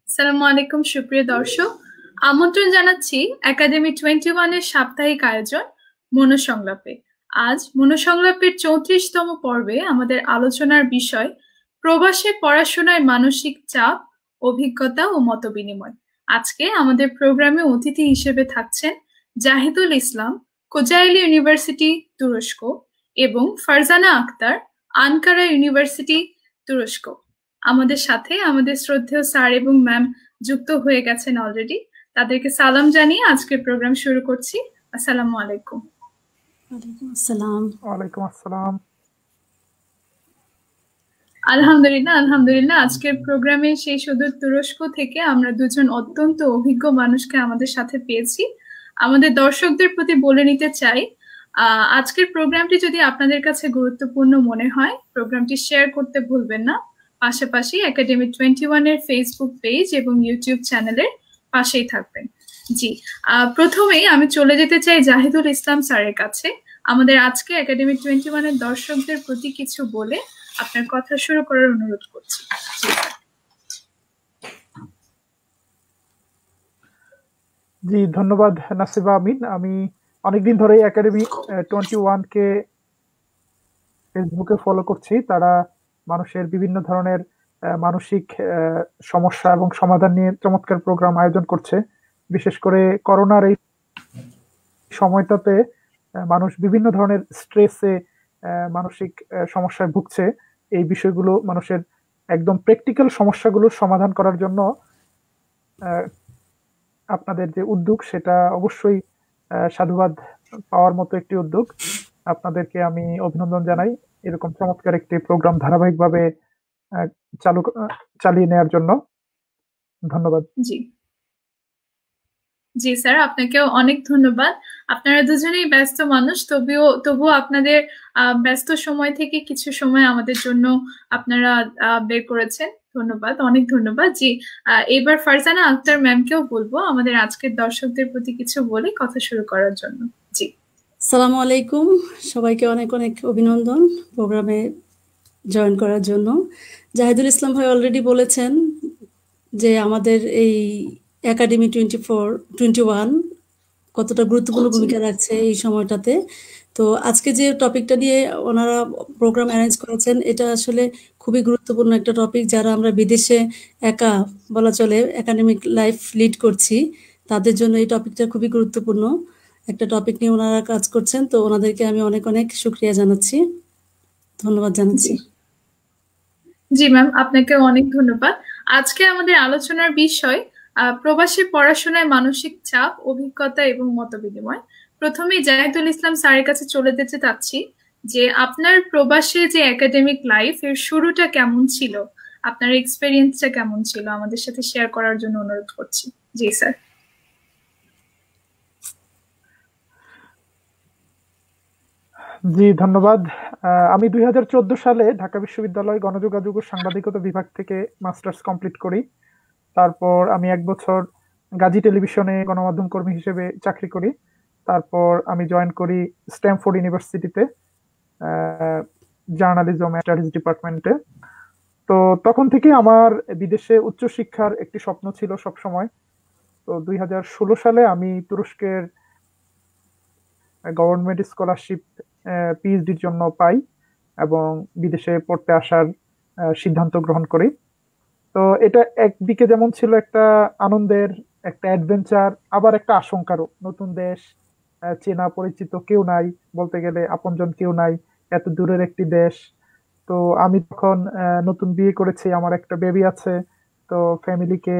আসসালামু আলাইকুম সুপ্রিয় দর্শক, আমন্ত্রণ জানাচ্ছি একাডেমি 21 এর সাপ্তাহিক আয়োজন মনোসংলাপে। আজ মনোসংলাপের 34তম পর্বে আমাদের আলোচনার বিষয় প্রবাসে পড়াশোনায় মানসিক চাপ, অভিজ্ঞতা ও মতবিনিময়। আজকে আমাদের প্রোগ্রামে অতিথি হিসেবে থাকছেন জাহিদুল ইসলাম, কোজাইলি ইউনিভার্সিটি, তুরস্ক, এবং ফারজানা আক্তার, আনকারা ইউনিভার্সিটি, তুরস্ক। আমাদের সাথে আমাদের শ্রদ্ধেয় স্যার এবং ম্যাম যুক্ত হয়ে গেছেন অলরেডি। তাদেরকে সালাম জানিয়ে আজকের প্রোগ্রাম শুরু করছি। আসসালামু আলাইকুম। ওয়ালাইকুম আসসালাম। ওয়ালাইকুম আসসালাম। আলহামদুলিল্লাহ আজকের প্রোগ্রামে সেই সুদূর তুরস্ক থেকে আমরা দুজন অত্যন্ত অভিজ্ঞ মানুষকে আমাদের সাথে পেয়েছি। আমাদের দর্শকদের প্রতি বলে নিতে চাই, আজকের প্রোগ্রামটি যদি আপনাদের কাছে গুরুত্বপূর্ণ মনে হয়, প্রোগ্রামটি শেয়ার করতে ভুলবেন না। পাশাপাশি একাডেমি 21 এর ফেসবুক পেজ এবং ইউটিউব চ্যানেলের পাশেই থাকবেন। জি, প্রথমেই আমি চলে যেতে চাই জাহিদুল ইসলাম স্যারের কাছে। আমাদের আজকে একাডেমি 21 এর দর্শকদের প্রতি কিছু বলে আপনার কথা শুরু করার অনুরোধ করছি। জি, ধন্যবাদ নাসিবা আমিন। আমি অনেকদিন ধরে একাডেমি 21 কে ফেসবুকে ফলো করছি। তারা মানুষের বিভিন্ন ধরনের মানসিক সমস্যা এবং সমাধান নিয়ে চমৎকার প্রোগ্রাম আয়োজন করছে। বিশেষ করে করোনার এই সময়টাতে মানুষ বিভিন্ন ধরনের স্ট্রেসে, মানসিক সমস্যায় ভুগছে। এই বিষয়গুলো মানুষের একদম প্র্যাকটিক্যাল সমস্যাগুলোর সমাধান করার জন্য আপনাদের যে উদ্যোগ, সেটা অবশ্যই সাধুবাদ পাওয়ার মতো একটি উদ্যোগ। আপনাদেরকে আমি অভিনন্দন জানাই এরকম চমৎকার একটি প্রোগ্রাম ধারাবাহিকভাবে চালিয়ে নেওয়ার জন্য। ধন্যবাদ। জি জি স্যার, আপনাকেও অনেক ধন্যবাদ। আপনারা দুজনেই ব্যস্ত মানুষ, তবুও আপনাদের ব্যস্ত সময় থেকে কিছু সময় আমাদের জন্য আপনারা বের করেছেন। ধন্যবাদ, অনেক ধন্যবাদ। জি, এবার ফারজানা আক্তার ম্যামকেও বলবো আমাদের আজকের দর্শকদের প্রতি কিছু বলে কথা শুরু করার জন্য। জি, আসসালামু আলাইকুম, সবাইকে অনেক অনেক অভিনন্দন প্রোগ্রামে জয়েন করার জন্য। জাহিদুল ইসলাম ভাই অলরেডি বলেছেন যে আমাদের এই একাডেমি 21 কতটা গুরুত্বপূর্ণ ভূমিকা রাখছে এই সময়টাতে। তো আজকে যে টপিকটা নিয়ে ওনারা প্রোগ্রাম অ্যারেঞ্জ করেছেন, এটা আসলে খুবই গুরুত্বপূর্ণ একটা টপিক। যারা আমরা বিদেশে একা বলা চলে একাডেমিক লাইফ লিড করছি, তাদের জন্য এই টপিকটা খুবই গুরুত্বপূর্ণ একটা টপিক নিয়ে ওনারা কাজ করছেন। তো ওনাদেরকে আমি অনেক অনেক শুকরিয়া জানাচ্ছি, ধন্যবাদ জানাচ্ছি। জি ম্যাম, আপনাকে অনেক ধন্যবাদ। আজকে আমাদের আলোচনার বিষয় প্রবাসী পড়াশোনায় মানসিক চাপ, অভিজ্ঞতা এবং মতবিনিময়। প্রথমেই জাহিদুল ইসলাম স্যারের কাছে চলে যেতে চাচ্ছি যে আপনার প্রবাসে যে একাডেমিক লাইফ, এর শুরুটা কেমন ছিল, আপনার এক্সপেরিয়েন্সটা কেমন ছিল, আমাদের সাথে শেয়ার করার জন্য অনুরোধ করছি। জি স্যার। জি, ধন্যবাদ। আমি 2014 সালে ঢাকা বিশ্ববিদ্যালয় গণযোগাযোগ ও সাংবাদিকতা বিভাগ থেকে মাস্টার্স কমপ্লিট করি। তারপর আমি 1 বছর গাজী টেলিভিশনে গণমাধ্যম কর্মী হিসেবে চাকরি করি। তারপর আমি জয়েন করি স্ট্যামফোর্ড ইউনিভার্সিটিতে জার্নালিজম অ্যান্ড স্টাডিজ ডিপার্টমেন্টে। তো তখন থেকে আমার বিদেশে উচ্চশিক্ষার একটি স্বপ্ন ছিল সব সময়। তো 2016 সালে আমি তুরস্কের গভর্নমেন্ট স্কলারশিপ পিএইচডির জন্য পাই এবং বিদেশে পড়তে আসার সিদ্ধান্ত গ্রহণ করি। তো এটা একদিকে যেমন ছিল একটা আনন্দের, একটা অ্যাডভেঞ্চার, আবার একটা আশঙ্কারও। নতুন দেশ, চেনা পরিচিত কেউ নাই, বলতে গেলে আপনজন কেউ নাই, এত দূরের একটি দেশ। তো আমি তখন নতুন বিয়ে করেছি, আমার একটা বেবি আছে। তো ফ্যামিলিকে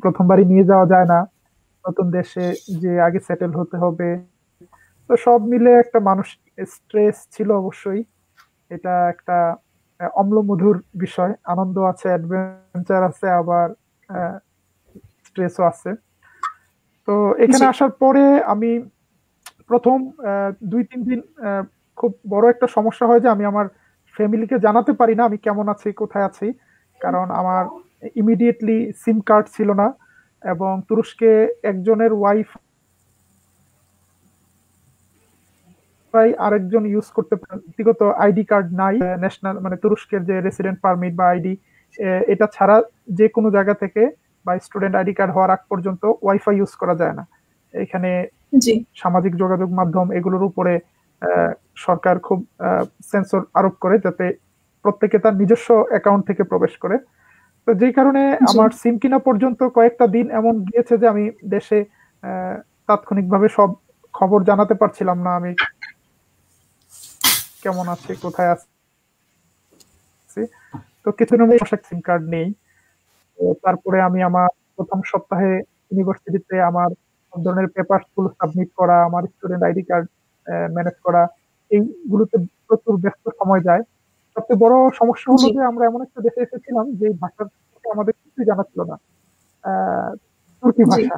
প্রথমবারই নিয়ে যাওয়া যায় না, নতুন দেশে যে আগে সেটেল হতে হবে। তো সব মিলে একটা মানসিক স্ট্রেস ছিল অবশ্যই। এটা একটা অম্লমধুর বিষয়, আনন্দ আছে, অ্যাডভেঞ্চার আছে, আবার স্ট্রেসও আছে। তো এখানে আসার পরে আমি প্রথম 2-3 দিন খুব বড় একটা সমস্যা হয় যে আমি আমার ফ্যামিলিকে জানাতে পারি না আমি কেমন আছি, কোথায় আছি। কারণ আমার ইমিডিয়েটলি সিম কার্ড ছিল না, এবং তুরস্কে একজনের ওয়াইফ আরেকজন ইউজ করতে ব্যক্তিগত আইডি কার্ড নাই, ন্যাশনাল মানে তুরস্কের যে রেসিডেন্ট পারমিট বা আইডি, এটা ছাড়া যে কোনো জায়গা থেকে বা স্টুডেন্ট আইডি কার্ড হওয়ার আগ পর্যন্ত ওয়াইফাই ইউজ করা যায় না। এখানে জি সামাজিক যোগাযোগ মাধ্যম এগুলোর উপরে সরকার খুব সেন্সর আরোপ করে যাতে প্রত্যেকে তার নিজস্ব অ্যাকাউন্ট থেকে প্রবেশ করে। তো যেই কারণে জি আমার সিম কিনা পর্যন্ত কয়েকটা দিন এমন গিয়েছে যে আমি দেশে তাৎক্ষণিকভাবে সব খবর জানাতে পারছিলাম না, আমি কেমন আছি, কোথায় আছি। তো কিছুদিন সিম কার্ড নেই। তো তারপরে আমি আমার প্রথম সপ্তাহে ইউনিভার্সিটিতে আমার সব ধরনের পেপার গুলো সাবমিট করা, আমার স্টুডেন্ট আইডি কার্ড ম্যানেজ করা, এইগুলোতে প্রচুর ব্যস্ত সময় যায়। সবচেয়ে বড় সমস্যা হলো জি যে আমরা এমন একটা দেশে এসেছিলাম যে ভাষার সম্পর্কে আমাদের কিছুই জানা ছিল না, তুর্কি জি ভাষা।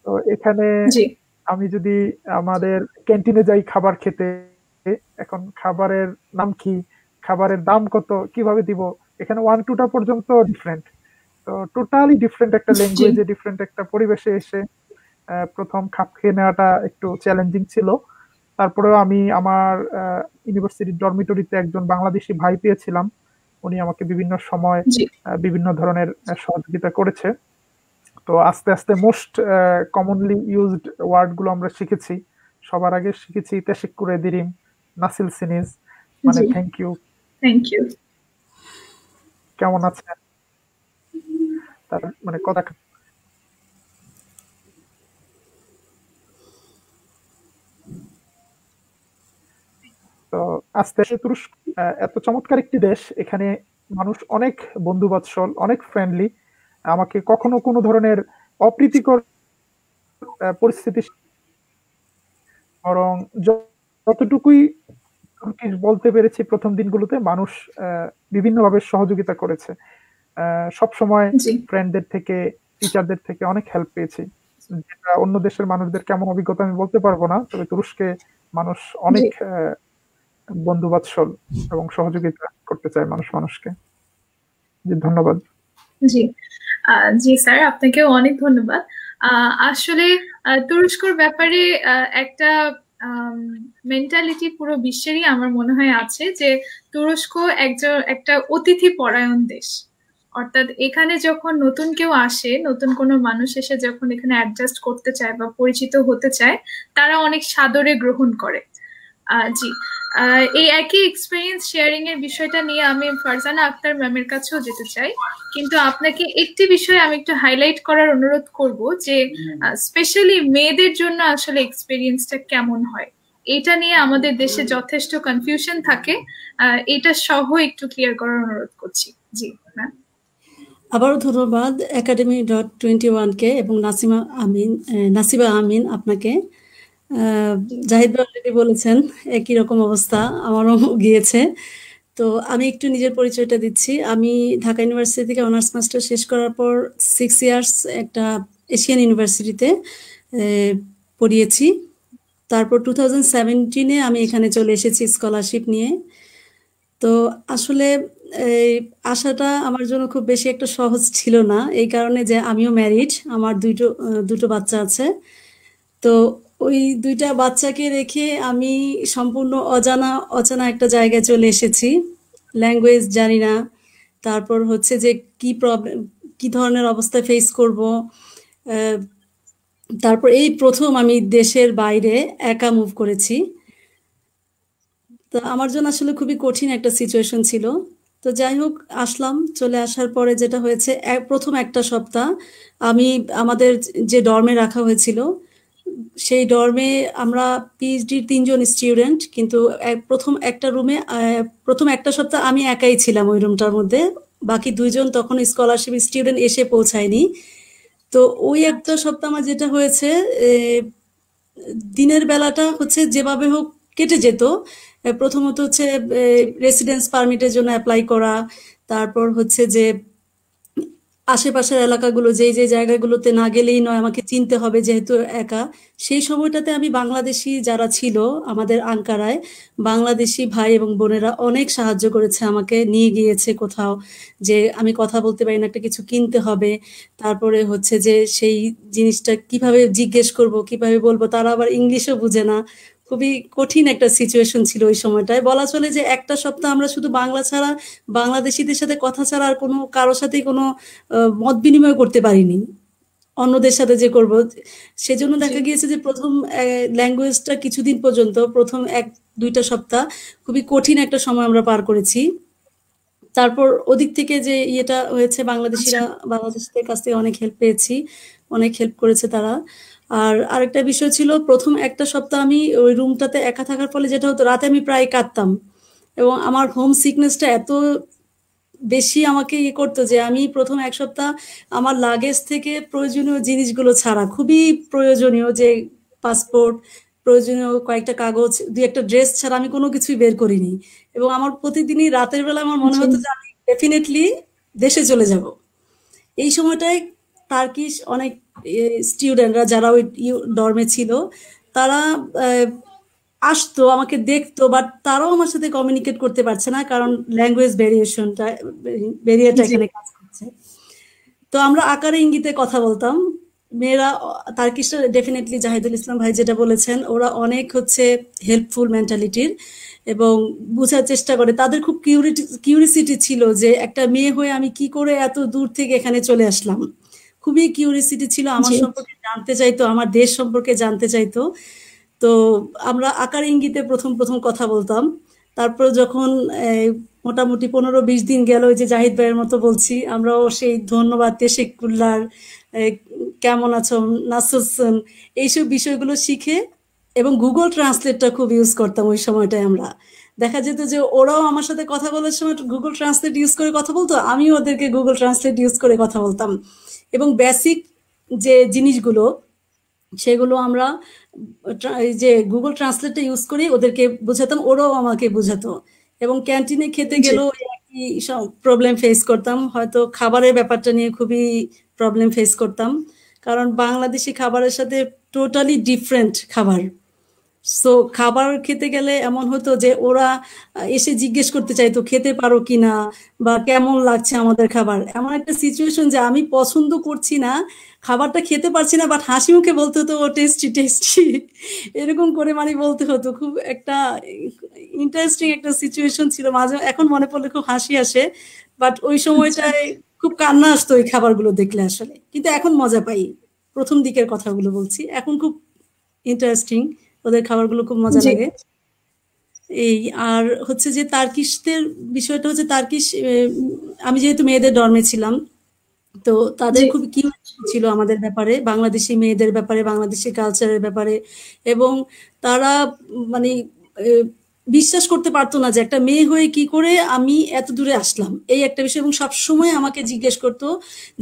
তো এখানে জি আমি যদি আমাদের ক্যান্টিনে যাই খাবার খেতে, এখন খাবারের নাম কি, খাবারের দাম কত, কিভাবে দিব, এখানে 1-2টা পর্যন্ত ডিফারেন্ট। তো টোটালি ডিফারেন্ট একটা জি ল্যাঙ্গুয়েজে, ডিফারেন্ট একটা পরিবেশে এসে প্রথম খাপ খেয়ে নেওয়াটা একটু চ্যালেঞ্জিং ছিল। তারপরেও আমি আমার ইউনিভার্সিটির ডরমিটরিতে একজন বাংলাদেশি ভাই পেয়েছিলাম। উনি আমাকে বিভিন্ন সময় জি বিভিন্ন ধরনের সহযোগিতা করেছে। তো আস্তে আস্তে মোস্ট কমনলি ইউজড ওয়ার্ড গুলো আমরা শিখেছি। সবার আগে শিখেছি তেশিক্কুর এদিরিম, নাসিল সিনিজ, মানে জি থ্যাংক ইউ, থ্যাংক ইউ কেমন আছেন, তার মানে কথা। তো আস্তে আস্তে তুরস্ক এত চমৎকার একটি দেশ, এখানে মানুষ অনেক বন্ধুবৎসল, অনেক ফ্রেন্ডলি। আমাকে কখনো কোনো ধরনের অপ্রীতিকর পরিস্থিতি, বরং যতটুকুই তুর্কিশ বলতে পেরেছি প্রথম দিনগুলোতে, মানুষ বিভিন্নভাবে সহযোগিতা করেছে। সব সময় জি ফ্রেন্ডদের থেকে, টিচারদের থেকে অনেক হেল্প পেয়েছি, যেটা অন্য দেশের মানুষদের কেমন অভিজ্ঞতা আমি বলতে পারবো না। তবে তুরস্কে মানুষ জি অনেক বন্ধুবাৎসল এবং সহযোগিতা করতে চায় মানুষ মানুষকে। জি, ধন্যবাদ। জি জি স্যার, আপনাকেও অনেক ধন্যবাদ। আসলে তুরস্কর ব্যাপারে একটা মেন্টালিটি পুরো বিশ্বেরই আমার মনে হয় আছে যে তুরস্ক একটা অতিথি পরায়ণ দেশ। অর্থাৎ এখানে যখন নতুন কেউ আসে, নতুন কোনো মানুষ এসে যখন এখানে অ্যাডজাস্ট করতে চায় বা পরিচিত হতে চায়, তারা অনেক সাদরে গ্রহণ করে। জি এই একই এক্সপিরিয়েন্স শেয়ারিং এর বিষয়টা নিয়ে আমি ফারজানা আক্তার ম্যামের কাছেও যেতে চাই, কিন্তু আপনাকে একটি বিষয় আমি একটু হাইলাইট করার অনুরোধ করব যে স্পেশালি মেয়েদের জন্য আসলে এক্সপিরিয়েন্সটা কেমন হয়, এটা নিয়ে আমাদের দেশে যথেষ্ট কনফিউশন থাকে। এটা সহ একটু ক্লিয়ার করার অনুরোধ করছি। জি ম্যাম। আবারও ধন্যবাদ academy.21কে এবং নাসিবা আমিন আপনাকে। জাহিদ ভাই অলরেডি বলেছেন, একই রকম অবস্থা আমারও গিয়েছে। তো আমি একটু নিজের পরিচয়টা দিচ্ছি। আমি ঢাকা ইউনিভার্সিটি থেকে অনার্স মাস্টার শেষ করার পর 6 ইয়ার্স একটা এশিয়ান ইউনিভার্সিটিতে পড়িয়েছি। তারপর 2017-এ আমি এখানে চলে এসেছি স্কলারশিপ নিয়ে। তো আসলে এই আসাটা আমার জন্য খুব বেশি একটা সহজ ছিল না, এই কারণে যে আমিও ম্যারিড, আমার দুটো বাচ্চা আছে। তো ওই 2টা বাচ্চাকে রেখে আমি সম্পূর্ণ অজানা একটা জায়গায় চলে এসেছি। ল্যাঙ্গুয়েজ জানি না, তারপর হচ্ছে যে কি ধরনের অবস্থা ফেস করব। তারপর এই প্রথম আমি দেশের বাইরে একা মুভ করেছি। তো আমার জন্য আসলে খুবই কঠিন একটা সিচুয়েশন ছিল। তো যাই হোক, আসলাম। চলে আসার পরে যেটা হয়েছে, প্রথম একটা সপ্তাহ আমি আমাদের যে ডর্মে রাখা হয়েছিল, সেই ডর্মে আমরা পিএইচডির 3জন স্টুডেন্ট, কিন্তু প্রথম একটা রুমে প্রথম একটা সপ্তাহ আমি একাই ছিলাম ওই রুমটার মধ্যে। বাকি 2জন তখন স্কলারশিপ স্টুডেন্ট এসে পৌঁছায়নি। তো ওই একটা সপ্তাহ আমার যেটা হয়েছে, দিনের বেলাটা হচ্ছে যেভাবে হোক কেটে যেত। প্রথমত হচ্ছে রেসিডেন্স পারমিটের জন্য অ্যাপ্লাই করা, তারপর হচ্ছে যে আশেপাশের এলাকাগুলো, যে জায়গাগুলোতে না গেলেই নয়, আমাকে চিনতে হবে যেহেতু একা। সেই সময়টাতে আমি বাংলাদেশি যারা ছিল আমাদের আঙ্কারায়, বাংলাদেশি ভাই এবং বোনেরা অনেক সাহায্য করেছে, আমাকে নিয়ে গিয়েছে কোথাও, যে আমি কথা বলতে পারি না, একটা কিছু কিনতে হবে, তারপরে হচ্ছে যে সেই জিনিসটা কিভাবে জিজ্ঞেস করব, কিভাবে বলবো, তারা আবার ইংলিশও বুঝে না, খুবই কঠিন একটা সিচুয়েশন ছিল ওই সময়টায়। বলা চলে যে একটা সপ্তাহ আমরা শুধু বাংলা ছাড়া, বাংলাদেশিদের সাথে কথা ছাড়া আর কোনো কারোর সাথেই কোনো মত বিনিময় করতে পারিনি অন্যদের সাথে যে করব। সেজন্য জি দেখা গিয়েছে যে প্রথম ল্যাঙ্গুয়েজটা কিছুদিন পর্যন্ত, প্রথম 1-2টা সপ্তাহ খুবই কঠিন একটা সময় আমরা পার করেছি। তারপর ওদিক থেকে যে ইয়েটা হয়েছে, আচ্ছা বাংলাদেশিদের কাছ থেকে অনেক হেল্প পেয়েছি, অনেক হেল্প করেছে তারা। আর আরেকটা বিষয় ছিল, প্রথম একটা সপ্তাহ আমি ওই রুমটাতে একা থাকার ফলে যেটা হতো, রাতে আমি প্রায় কাঁদতাম এবং আমার হোম সিকনেসটা এত বেশি আমাকে ইয়ে করতো যে আমি প্রথম এক সপ্তাহ আমার লাগেজ থেকে প্রয়োজনীয় জিনিসগুলো ছাড়া, খুবই প্রয়োজনীয় যে পাসপোর্ট, প্রয়োজনীয় কয়েকটা কাগজ, দুই একটা ড্রেস ছাড়া আমি কোনো কিছুই বের করিনি। এবং আমার প্রতিদিনই রাতের বেলা আমার মনে জি হতো যে আমি ডেফিনেটলি দেশে চলে যাব। এই সময়টায় টার্কিশ অনেক স্টুডেন্টরা যারা ওই ডর্মে ছিল, তারা আহ, আসতো, আমাকে দেখতো, বাট তারাও আমার সাথে কমিউনিকেট করতে পারছে না, কারণ ল্যাঙ্গুয়েজ ব্যারিয়ারটা জি এখানে কাজ করছে। তো আমরা আকারে ইঙ্গিতে কথা বলতাম। মেয়েরা, তার্কিশরা ডেফিনেটলি জাহিদুল ইসলাম ভাই যেটা বলেছেন, ওরা অনেক হচ্ছে হেল্পফুল মেন্টালিটির এবং বোঝার চেষ্টা করে। তাদের খুব কিউরিসিটি ছিল যে একটা মেয়ে হয়ে আমি কি করে এত দূর থেকে এখানে চলে আসলাম। খুবই কিউরিসিটি ছিল, আমার জি সম্পর্কে জানতে চাইতো, আমার দেশ সম্পর্কে জানতে চাইতো। তো আমরা আকার ইঙ্গিতে প্রথম প্রথম কথা বলতাম। তারপর যখন মোটামুটি 15-20 দিন গেল, ওই যে জাহিদ ভাইয়ের মতো বলছি, আমরাও সেই ধন্যবাদ, তেশিকুল্লার, কেমন আছো, নাসুসন, এইসব বিষয়গুলো শিখে এবং গুগল ট্রান্সলেটটা খুব ইউজ করতাম ওই সময়টায়। আমরা দেখা যেত যে ওরাও আমার সাথে কথা বলার সময় গুগল ট্রান্সলেট ইউজ করে কথা বলতো, আমিও ওদেরকে গুগল ট্রান্সলেট ইউজ করে কথা বলতাম। এবং বেসিক যে জিনিসগুলো, সেগুলো আমরা এই যে গুগল ট্রান্সলেটটা ইউজ করে ওদেরকে বোঝাতাম, ওরাও আমাকে বোঝাতো। এবং ক্যান্টিনে খেতে জি গেলেও এই একই প্রবলেম ফেস করতাম, হয়তো খাবারের ব্যাপারটা নিয়ে খুবই প্রবলেম ফেস করতাম, কারণ বাংলাদেশি খাবারের সাথে টোটালি ডিফারেন্ট খাবার। সো খাবার খেতে গেলে এমন হতো যে ওরা এসে জিজ্ঞেস করতে চাইতো খেতে পারো কিনা বা কেমন লাগছে আমাদের খাবার। এমন একটা সিচুয়েশন যে আমি পছন্দ করছি না, খাবারটা খেতে পারছি না, বাট হাসি মুখে বলতে হতো ও টেস্টি টেস্টি, এরকম করে মানে বলতে হতো। খুব একটা ইন্টারেস্টিং একটা সিচুয়েশন ছিল, মাঝে এখন মনে পড়লে খুব হাসি আসে, বাট ওই আচ্ছা সময়টায় খুব কান্না আসতো ওই খাবারগুলো দেখলে আসলে। কিন্তু এখন মজা পাই, প্রথম দিকের কথাগুলো বলছি, এখন খুব ইন্টারেস্টিং, ওদের খাবারগুলো খুব মজা জি লাগে। এই আর হচ্ছে যে তার্কিশদের বিষয়টা হচ্ছে, তার্কিশ আমি যেহেতু মেয়েদের ডর্মে ছিলাম, তো তাদের জি খুব কিউরিয়াসিটি ছিল আমাদের ব্যাপারে, বাংলাদেশি মেয়েদের ব্যাপারে, বাংলাদেশি কালচারের ব্যাপারে। এবং তারা মানে আহ, বিশ্বাস করতে পারতো না যে একটা মেয়ে হয়ে কি করে আমি এত দূরে আসলাম, এই একটা বিষয়। এবং সবসময় আমাকে জিজ্ঞেস করতো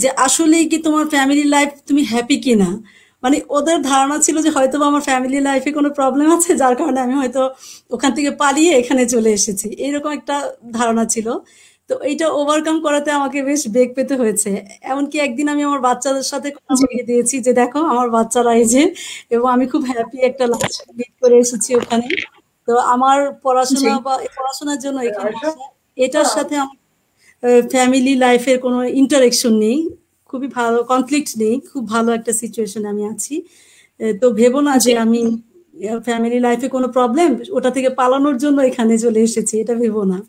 যে আসলেই কি তোমার ফ্যামিলি লাইফ, তুমি হ্যাপি কিনা। মানে ওদের ধারণা ছিল যে হয়তো বা আমার ফ্যামিলি লাইফে কোনো প্রবলেম আছে, যার কারণে আমি হয়তো ওখান থেকে পালিয়ে এখানে চলে এসেছি, এরকম একটা ধারণা ছিল। তো এইটা ওভারকাম করাতে আমাকে বেশ বেগ পেতে হয়েছে। এমনকি একদিন আমি আমার বাচ্চাদের সাথে কথা জি বলিয়ে দিয়েছি যে দেখো আমার বাচ্চারা এই যে, এবং আমি খুব হ্যাপি একটা লাঞ্চ মিট করে এসেছি ওখানে। তো আমার জি পড়াশোনা বা পড়াশোনার জন্য এখানে আসা, এটার সাথে আমার ফ্যামিলি লাইফের কোনো ইন্টারেকশন নেই, খুবই ভালো কনফ্লিক্ট নেই, খুব ভালো একটা সিচুয়েশনে আমি আছি। তো ভেবো না জি যে আমি ফ্যামিলি লাইফে কোনো প্রবলেম, ওটা থেকে পালানোর জন্য এখানে চলে এসেছি, এটা ভেবো না।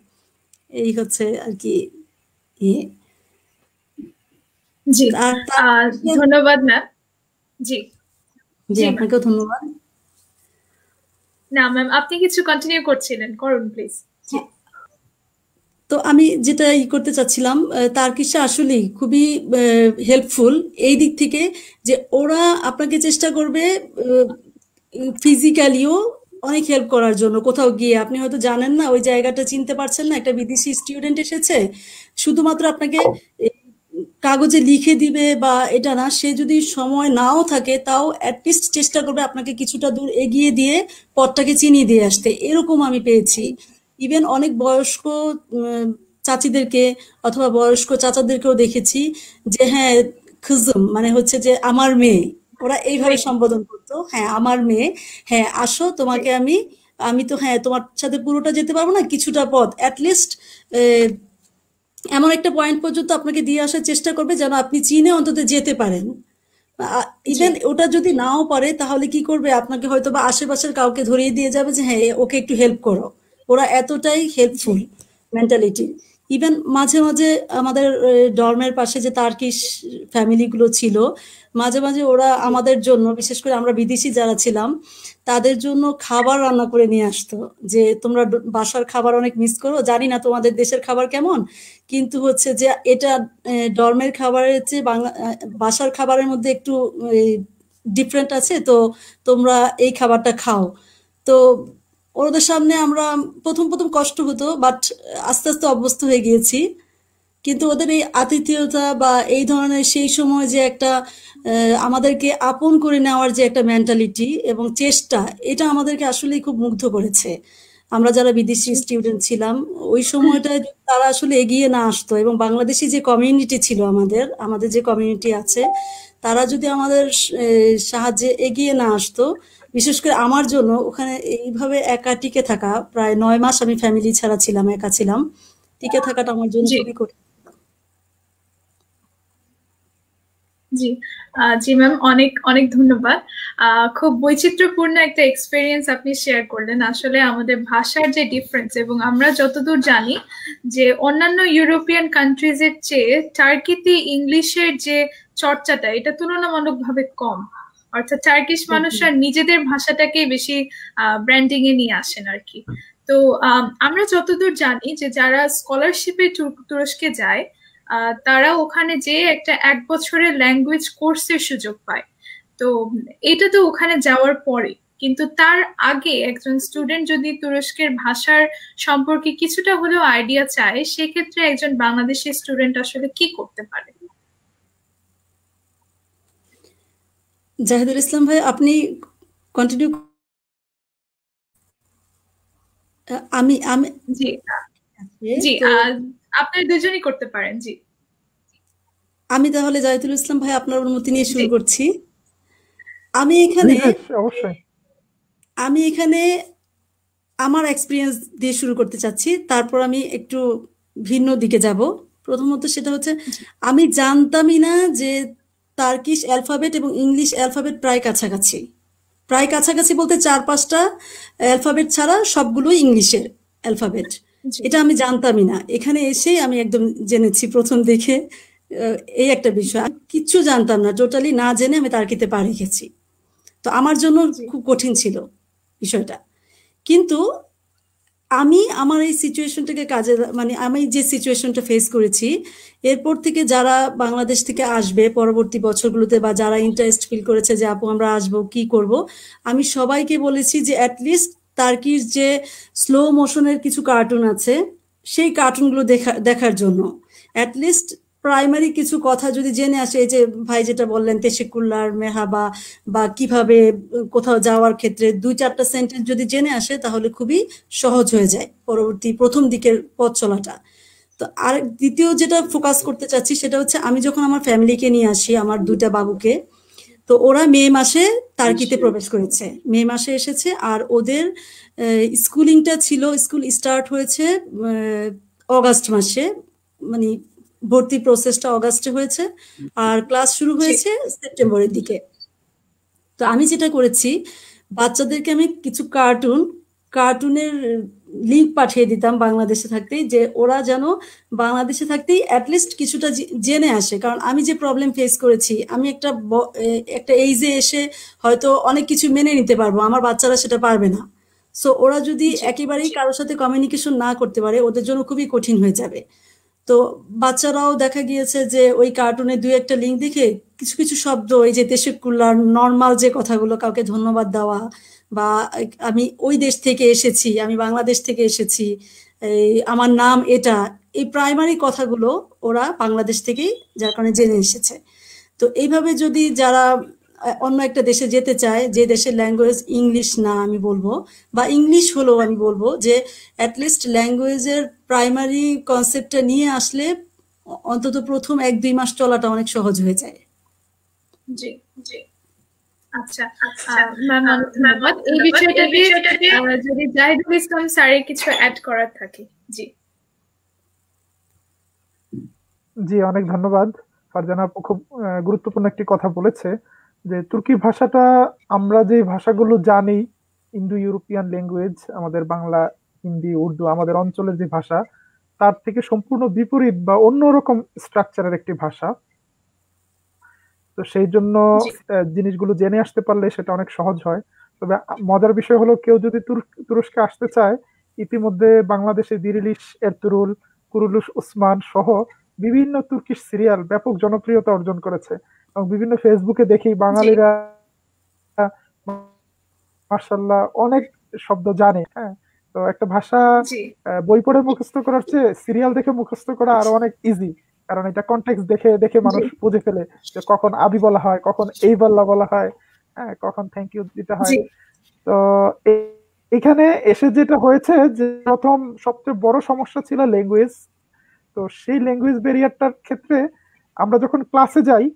এই হচ্ছে আর কি ইয়ে। জি আর তার ধন্যবাদ ম্যাম। জি জি, জি ম্যাম। আপনাকেও ধন্যবাদ। না ম্যাম, আপনি কিছু কন্টিনিউ করছিলেন, করুন প্লিজ। জি হ্যাঁ, তো আমি যেটা করতে চাচ্ছিলাম, তার্কিশরা আসলেই খুবই হেল্পফুল এই দিক থেকে যে ওরা আপনাকে চেষ্টা করবে ফিজিক্যালিও অনেক হেল্প করার জন্য। কোথাও গিয়ে আপনি হয়তো জানেন না, ওই জায়গাটা চিনতে পারছেন না, একটা বিদেশি স্টুডেন্ট এসেছে, শুধুমাত্র আপনাকে এই কাগজে লিখে দিবে বা এটা না, সে যদি সময় নাও থাকে তাও অ্যাটলিস্ট চেষ্টা করবে আপনাকে কিছুটা দূর এগিয়ে দিয়ে পথটাকে চিনিয়ে দিয়ে আসতে, এরকম আমি পেয়েছি। ইভেন অনেক বয়স্ক চাচিদেরকে অথবা বয়স্ক চাচাদেরকেও দেখেছি যে হ্যাঁ, খুজুম মানে হচ্ছে যে আমার মেয়ে, ওরা এইভাবে মেয়ে। সম্বোধন করতো, হ্যাঁ আমার মেয়ে, হ্যাঁ আসো জি তোমাকে আমি, আমি তো হ্যাঁ তোমার সাথে পুরোটা যেতে পারবো না, কিছুটা পথ অ্যাটলিস্ট এমন একটা পয়েন্ট পর্যন্ত আপনাকে দিয়ে আসার চেষ্টা করবে যেন আপনি চীনে অন্তত যেতে পারেন। জি ইভেন ওটা যদি নাও পারে তাহলে কি করবে, আপনাকে হয়তো বা আশেপাশের কাউকে ধরিয়ে দিয়ে যাবে যে হ্যাঁ ওকে একটু হেল্প করো। ওরা এতটাই জি হেল্পফুল মেন্টালিটি। ইভেন মাঝে মাঝে আমাদের ডর্মের পাশে যে তার্কিশ ফ্যামিলি গুলো ছিল, মাঝে মাঝে ওরা জি আমাদের জন্য, বিশেষ করে আমরা বিদেশি যারা ছিলাম তাদের জন্য খাবার রান্না করে নিয়ে আসতো। যে তোমরা বাসার খাবার অনেক মিস করো, জানি না তোমাদের দেশের খাবার কেমন, কিন্তু হচ্ছে যে এটা ডর্মের খাবারের চেয়ে বাসার খাবারের মধ্যে একটু ডিফারেন্ট আছে, তো তোমরা এই খাবারটা খাও। তো ওদের সামনে আমরা প্রথম প্রথম কষ্ট হতো, বাট আস্তে আস্তে অভ্যস্ত হয়ে গিয়েছি। কিন্তু ওদের এই আতিথেয়তা বা এই ধরনের সেই সময় যে একটা আমাদেরকে আপন করে নেওয়ার যে একটা মেন্টালিটি এবং চেষ্টা, এটা আমাদেরকে আসলেই খুব মুগ্ধ করেছে। আমরা যারা বিদেশি জি স্টুডেন্ট ছিলাম ওই সময়টায় যদি তারা আসলে এগিয়ে না আসতো, এবং বাংলাদেশি যে কমিউনিটি ছিল, আমাদের আমাদের যে কমিউনিটি আছে, তারা যদি আমাদের সাহায্যে এগিয়ে না আসতো, বিশেষ করে আমার জন্য ওখানে এইভাবে একা টিকে থাকা, প্রায় 9 মাস আমি ফ্যামিলি ছাড়া ছিলাম, একা ছিলাম, টিকে থাকাটা আমার জন্য জি খুবই কঠিন। জি জি ম্যাম, অনেক অনেক ধন্যবাদ। খুব বৈচিত্র্যপূর্ণ একটা এক্সপেরিয়েন্স আপনি শেয়ার করলেন। আসলে আমাদের ভাষার যে ডিফারেন্স, এবং আমরা যতদূর জানি যে অন্যান্য ইউরোপিয়ান কান্ট্রিজ এর চেয়ে টার্কিতে ইংলিশের যে চর্চাটা, এটা তুলনামূলকভাবে কম। অর্থাৎ টার্কিশ মানুষরা নিজেদের ভাষাটাকে বেশি ব্র্যান্ডিং এ নিয়ে আসেন আর কি। তো আমরা যতদূর জানি যে যারা স্কলারশিপে তুরস্কে যায়, তারা ওখানে যে একটা 1 বছরের ল্যাঙ্গুয়েজ কোর্সের সুযোগ পায়। তো এটা তো ওখানে যাওয়ার পরে, কিন্তু তার আগে একজন স্টুডেন্ট যদি তুরস্কের ভাষার সম্পর্কে কিছুটা হলেও আইডিয়া চায়, সেক্ষেত্রে একজন বাংলাদেশি স্টুডেন্ট আসলে কি করতে পারে? জাহিদুল ইসলাম ভাই, আপনি কন্টিনিউ। আমি আমি জি জি তো আপনার দুজনই করতে পারেন। জি আমি তাহলে জাহিদুল ইসলাম ভাই আপনার অনুমতি নিয়ে জি শুরু করছি। আমি জি এখানে বেশ, অবশ্যই। আমি এখানে আমার এক্সপিরিয়েন্স দিয়ে শুরু করতে চাচ্ছি, তারপর আমি একটু ভিন্ন দিকে যাব। প্রথমত সেটা হচ্ছে, জি আমি জানতামই না যে টার্কিশ অ্যালফাবেট এবং ইংলিশ অ্যালফাবেট প্রায় কাছাকাছি। প্রায় কাছাকাছি বলতে 4-5টা অ্যালফাবেট ছাড়া সবগুলোই ইংলিশের অ্যালফাবেট। জি এটা আমি জানতামই না, এখানে এসেই আমি একদম জেনেছি প্রথম দেখে। এই একটা বিষয় আমি কিচ্ছু জানতাম না, টোটালি না জেনে আমি টার্কিতে পা রেখেছি। তো আমার জন্য জি খুব কঠিন ছিল বিষয়টা। কিন্তু আমি আমার এই সিচুয়েশনটাকে কাজে মানে আমি যে সিচুয়েশনটা ফেস করেছি, এরপর থেকে যারা বাংলাদেশ থেকে আসবে পরবর্তী বছরগুলোতে, বা যারা ইন্টারেস্ট ফিল করেছে যে আপু আমরা আসবো কি করব, আমি সবাইকে বলেছি যে অ্যাটলিস্ট টার্কির যে স্লো মোশনের কিছু কার্টুন আছে সেই কার্টুনগুলো দেখার জন্য অ্যাটলিস্ট প্রাইমারি কিছু কথা যদি জেনে আসে, এই যে ভাই যেটা বললেন তেশিকুল্লার মেহাবা, বা কিভাবে কোথাও যাওয়ার ক্ষেত্রে 2-4টা সেন্টেন্স যদি জেনে আসে, তাহলে খুবই সহজ হয়ে যায় পরবর্তী প্রথম দিকের পথ চলাটা। তো আর দ্বিতীয় যেটা ফোকাস করতে চাচ্ছি সেটা হচ্ছে, আমি যখন আমার ফ্যামিলিকে নিয়ে আসি, আমার 2টা বাবুকে, তো ওরা মে মাসে টার্কিতে প্রবেশ করেছে, মে মাসে এসেছে। আর ওদের স্কুলিংটা ছিল, স্কুল স্টার্ট হয়েছে অগাস্ট মাসে, মানে ভর্তি প্রসেসটা অগাস্টে হয়েছে, আর ক্লাস শুরু জি হয়েছে সেপ্টেম্বরের দিকে। তো আমি যেটা করেছি, বাচ্চাদেরকে আমি কিছু কার্টুনের লিঙ্ক পাঠিয়ে দিতাম বাংলাদেশে থাকতেই, যে ওরা যেন বাংলাদেশে থাকতেই অ্যাটলিস্ট কিছুটা জেনে আসে। কারণ আমি যে প্রবলেম ফেস করেছি, আমি একটা এইজে এসে হয়তো অনেক কিছু মেনে নিতে পারবো, আমার বাচ্চারা সেটা পারবে না। সো ওরা যদি জি একেবারেই কারোর সাথে কমিউনিকেশন না করতে পারে, ওদের জন্য খুবই কঠিন হয়ে যাবে। তো বাচ্চারাও দেখা গিয়েছে যে ওই কার্টুনে 2-1টা লিঙ্ক দেখে কিছু কিছু শব্দ, এই যে তেশকুল্লার নর্মাল যে কথাগুলো, কাউকে ধন্যবাদ দেওয়া, বা আমি ওই দেশ থেকে এসেছি, আমি বাংলাদেশ থেকে এসেছি, এই আমার নাম এটা, এই প্রাইমারি কথাগুলো ওরা বাংলাদেশ থেকেই যার কারণে জেনে এসেছে। তো এইভাবে যদি যারা অন্য একটা দেশে যেতে চায়, যে দেশের ল্যাঙ্গুয়েজ ইংলিশ না আমি বলবো, বা ইংলিশ হলেও আমি বলবো যে অ্যাটলিস্ট ল্যাঙ্গুয়েজের প্রাইমারি কনসেপ্টটা নিয়ে আসলে অন্তত প্রথম 1-2 মাস চলাটা অনেক সহজ হয়ে যায়। জি আচ্ছা ম্যাম, অনেক ধন্যবাদ। এই বিষয়টাতে যদি জাহিদুল ইসলাম স্যারের কিছু অ্যাড করার থাকে। জি জি, অনেক ধন্যবাদ। ফারজানা আপু খুব গুরুত্বপূর্ণ একটি কথা বলেছে যে তুর্কি ভাষাটা আমরা যে ভাষাগুলো জানি, ইন্দো ইউরোপিয়ান ল্যাঙ্গুয়েজ, আমাদের বাংলা, হিন্দি, উর্দু, আমাদের অঞ্চলের যে ভাষা, তার থেকে সম্পূর্ণ বিপরীত বা অন্যরকম স্ট্রাকচারের একটি ভাষা। তো সেই জন্য জিনিসগুলো জেনে আসতে পারলে সেটা অনেক সহজ হয়। তবে মজার বিষয় হলো, কেউ যদি তুরস্কে আসতে চায়, ইতিমধ্যে বাংলাদেশে দিরিলিশ, এরতুরুল, কুরুলুস উসমান সহ বিভিন্ন তুর্কিশ সিরিয়াল ব্যাপক জনপ্রিয়তা অর্জন করেছে, এবং বিভিন্ন ফেসবুকে দেখি বাঙালিরা মাশাআল্লাহ অনেক শব্দ জানে। হ্যাঁ, তো একটা ভাষা বই পড়ে মুখস্থ করার চেয়ে সিরিয়াল দেখে মুখস্থ করা আরো অনেক ইজি, কারণ এটা কনটেক্সট দেখে দেখে মানুষ বুঝে ফেলে যে কখন আবি বলা হয়, কখন এই বলা হয়, হ্যাঁ, কখন থ্যাংক ইউ দিতে হয়। তো এখানে এসে যেটা হয়েছে যে প্রথম সবচেয়ে বড় সমস্যা ছিল ল্যাঙ্গুয়েজ। তো সেই ল্যাঙ্গুয়েজ ব্যারিয়ারটার ক্ষেত্রে আমরা যখন ক্লাসে যাই,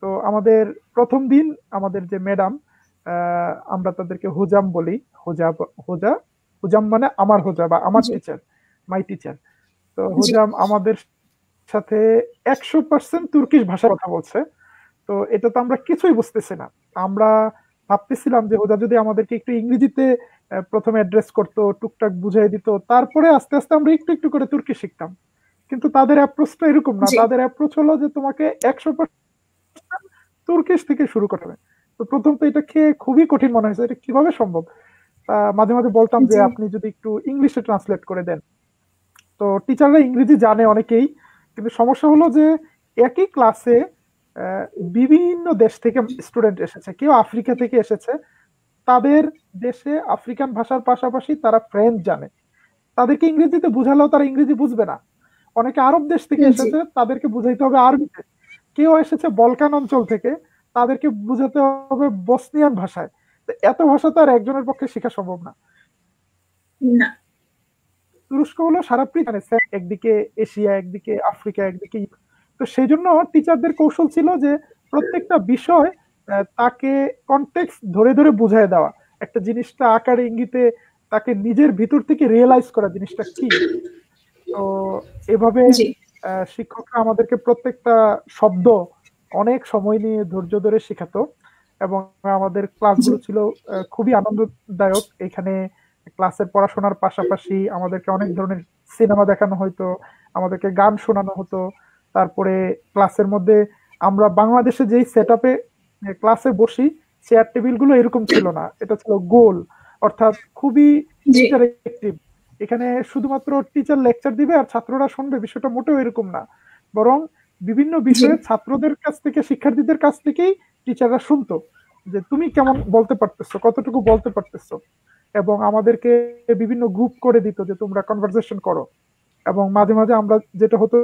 তো আমাদের প্রথম দিন আমাদের যে ম্যাডাম, আমরা তাদেরকে হুজাম বলি, হুজাম মানে আমার হোজা বা আমার টিচার, মাই টিচার। তো হুজাম আমাদের সাথে 100% তুর্কিশ ভাষা কথা বলছে। তো এটা তো আমরা কিছুই বুঝতেছি না। আমরা ভাবতেছিলাম যে হোজা যদি আমাদেরকে একটু ইংরেজিতে প্রথমে অ্যাড্রেস করতো, টুকটাক বুঝাই দিত, তারপরে আস্তে আস্তে আমরা একটু একটু করে তুর্কি শিখতাম। কিন্তু তাদের অ্যাপ্রোচটা এরকম না। তাদের অ্যাপ্রোচ হলো যে তোমাকে 100% তুর্কিশ থেকে শুরু করতে হবে। তো প্রথম তো এটা খেয়ে খুবই কঠিন মনে হয়েছে, এটা কিভাবে সম্ভব। মাঝে মাঝে বলতাম যে আপনি যদি একটু ইংলিশে ট্রান্সলেট করে দেন। তো টিচাররা ইংরেজি জানে অনেকেই, কিন্তু সমস্যা হলো যে একই ক্লাসে বিভিন্ন দেশ থেকে স্টুডেন্ট এসেছে, কেউ আফ্রিকা থেকে এসেছে, তাদের দেশে আফ্রিকান ভাষার পাশাপাশি তারা ফ্রেঞ্চ জানে, তাদেরকে ইংরেজিতে বুঝালেও তারা ইংরেজি বুঝবে না। অনেকে আরব দেশ থেকে এসেছে, তাদেরকে বুঝাইতে হবে আরবিতে। কেউ এসেছে বলকান অঞ্চল থেকে, তাদেরকে বুঝাতে হবে বসনিয়ান ভাষায়। এত ভাষা তো আর একজনের পক্ষে শেখা সম্ভব না। তুরস্ক হলো সারা পৃথিবী, একদিকে এশিয়া, একদিকে আফ্রিকা, একদিকে। তো সেই জন্য টিচারদের কৌশল ছিল যে প্রত্যেকটা বিষয় তাকে কনটেক্সট ধরে ধরে বুঝায় দেওয়া, একটা জিনিসটা আকারে ইঙ্গিতে তাকে নিজের ভিতর থেকে রিয়েলাইজ করা জিনিসটা কি। তো এভাবে শিক্ষকরা আমাদেরকে প্রত্যেকটা শব্দ অনেক সময় নিয়ে ধৈর্য ধরে শেখাতো, এবং আমাদের ক্লাসগুলো ছিল খুবই আনন্দদায়ক। এখানে ক্লাসের পড়াশোনার পাশাপাশি আমাদেরকে অনেক ধরনের সিনেমা দেখানো হতো, আমাদেরকে গান শোনানো হতো। তারপরে ক্লাসের মধ্যে আমরা বাংলাদেশে যেই সেটআপে ক্লাসে বসি, চেয়ার টেবিল গুলো এরকম ছিল না, এটা ছিল গোল, অর্থাৎ খুবই ইন্টারেক্টিভ। এখানে শুধুমাত্র টিচার লেকচার দিবে আর ছাত্ররা শুনবে, বিষয়টা মোটেও এরকম না। বরং বিভিন্ন বিষয়ে ছাত্রদের কাছ থেকে, শিক্ষার্থীদের কাছ থেকেই টিচাররা শুনতো যে তুমি কেমন বলতে পারতেছো, কতটুকু বলতে পারতেছো, এবং আমাদেরকে বিভিন্ন গ্রুপ করে দিত যে তোমরা কনভারসেশন করো। এবং মাঝে মাঝে আমরা যেটা হতো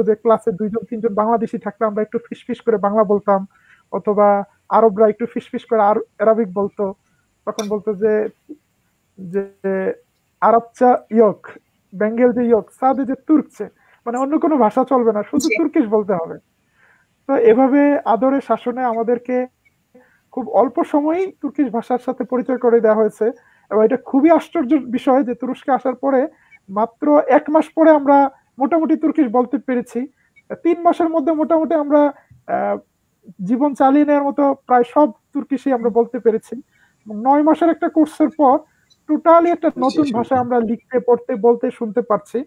যে ক্লাসে 2-3 জন বাংলাদেশি থাকলে আমরা একটু ফিসফিস করে বাংলা বলতাম, অথবা আরবরা একটু ফিসফিস করে আরবিক বলতো। তখন বলতো যে যে আরবচা ইয়ক, বেঙ্গল যে ইয়ক, সাদে যে তুর্কছে, মানে অন্য কোনো ভাষা চলবে না, শুধু তুর্কিশ বলতে হবে। তো এভাবে আদরে শাসনে আমাদেরকে খুব অল্প সময়েই তুর্কিশ ভাষার সাথে পরিচয় করে দেওয়া হয়েছে। এবং এটা খুবই আশ্চর্যের বিষয় যে তুরস্কে আসার পরে মাত্র 1 মাস পরে আমরা মোটামুটি তুর্কিশ বলতে পেরেছি। 3 মাসের মধ্যে মোটামুটি আমরা জীবন চালিয়ে নেওয়ার মতো প্রায় সব তুর্কিশই আমরা বলতে পেরেছি। 9 মাসের একটা কোর্সের পর টোটালি একটা নতুন ভাষা আমরা লিখতে, পড়তে, বলতে, শুনতে পারছি।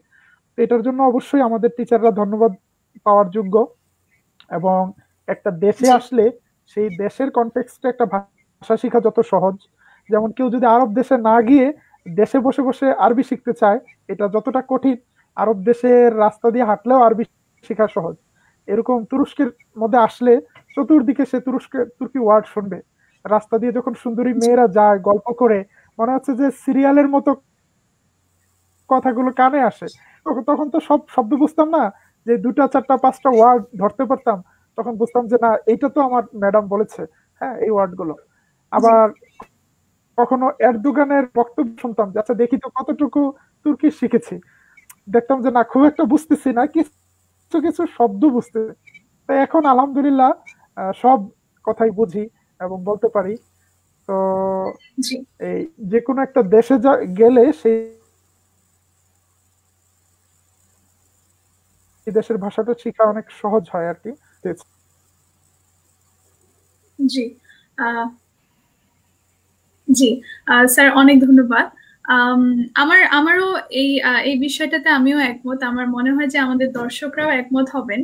এটার জন্য অবশ্যই আমাদের টিচাররা ধন্যবাদ পাওয়ার যোগ্য। এবং একটা দেশে আসলে সেই দেশের কনটেক্সটে একটা ভাষা শেখা যত সহজ, যেমন কেউ যদি আরব দেশে না গিয়ে দেশে বসে বসে আরবি শিখতে চায়, এটা যতটা কঠিন, আরব দেশের রাস্তা দিয়ে হাঁটলেও আরবি শেখা সহজ। এরকম তুরস্কের মধ্যে আসলে চতুর্দিকে সে তুর্কি ওয়ার্ড শুনবে। রাস্তা দিয়ে যখন সুন্দরী মেয়েরা যায় গল্প করে, মনে হচ্ছে যে সিরিয়ালের মতো কথাগুলো কানে আসে। তখন তো সব শব্দ বুঝতাম না, যে 2-4-5টা ওয়ার্ড ধরতে পারতাম, তখন বুঝতাম যে না, এইটা তো আমার ম্যাডাম বলেছে, হ্যাঁ, এই ওয়ার্ড গুলো। আবার কখনো এরদোগানের বক্তব্য শুনতাম যে আচ্ছা দেখি তো কতটুকু তুর্কি শিখেছি, দেখতাম যে না, খুব একটা বুঝতেছি না, কিছু কিছু শব্দ বুঝতে। তাই এখন আলহামদুলিল্লাহ সব কথাই বুঝি এবং বলতে পারি। তো এই যে কোনো একটা দেশে গেলে সেই দেশের ভাষাটা শেখা অনেক সহজ হয় আর কি। জি আহ, জি স্যার অনেক ধন্যবাদ। আমারও এই বিষয়টাতে আমিও একমত। আমার মনে হয় যে আমাদের দর্শকরাও একমত হবেন,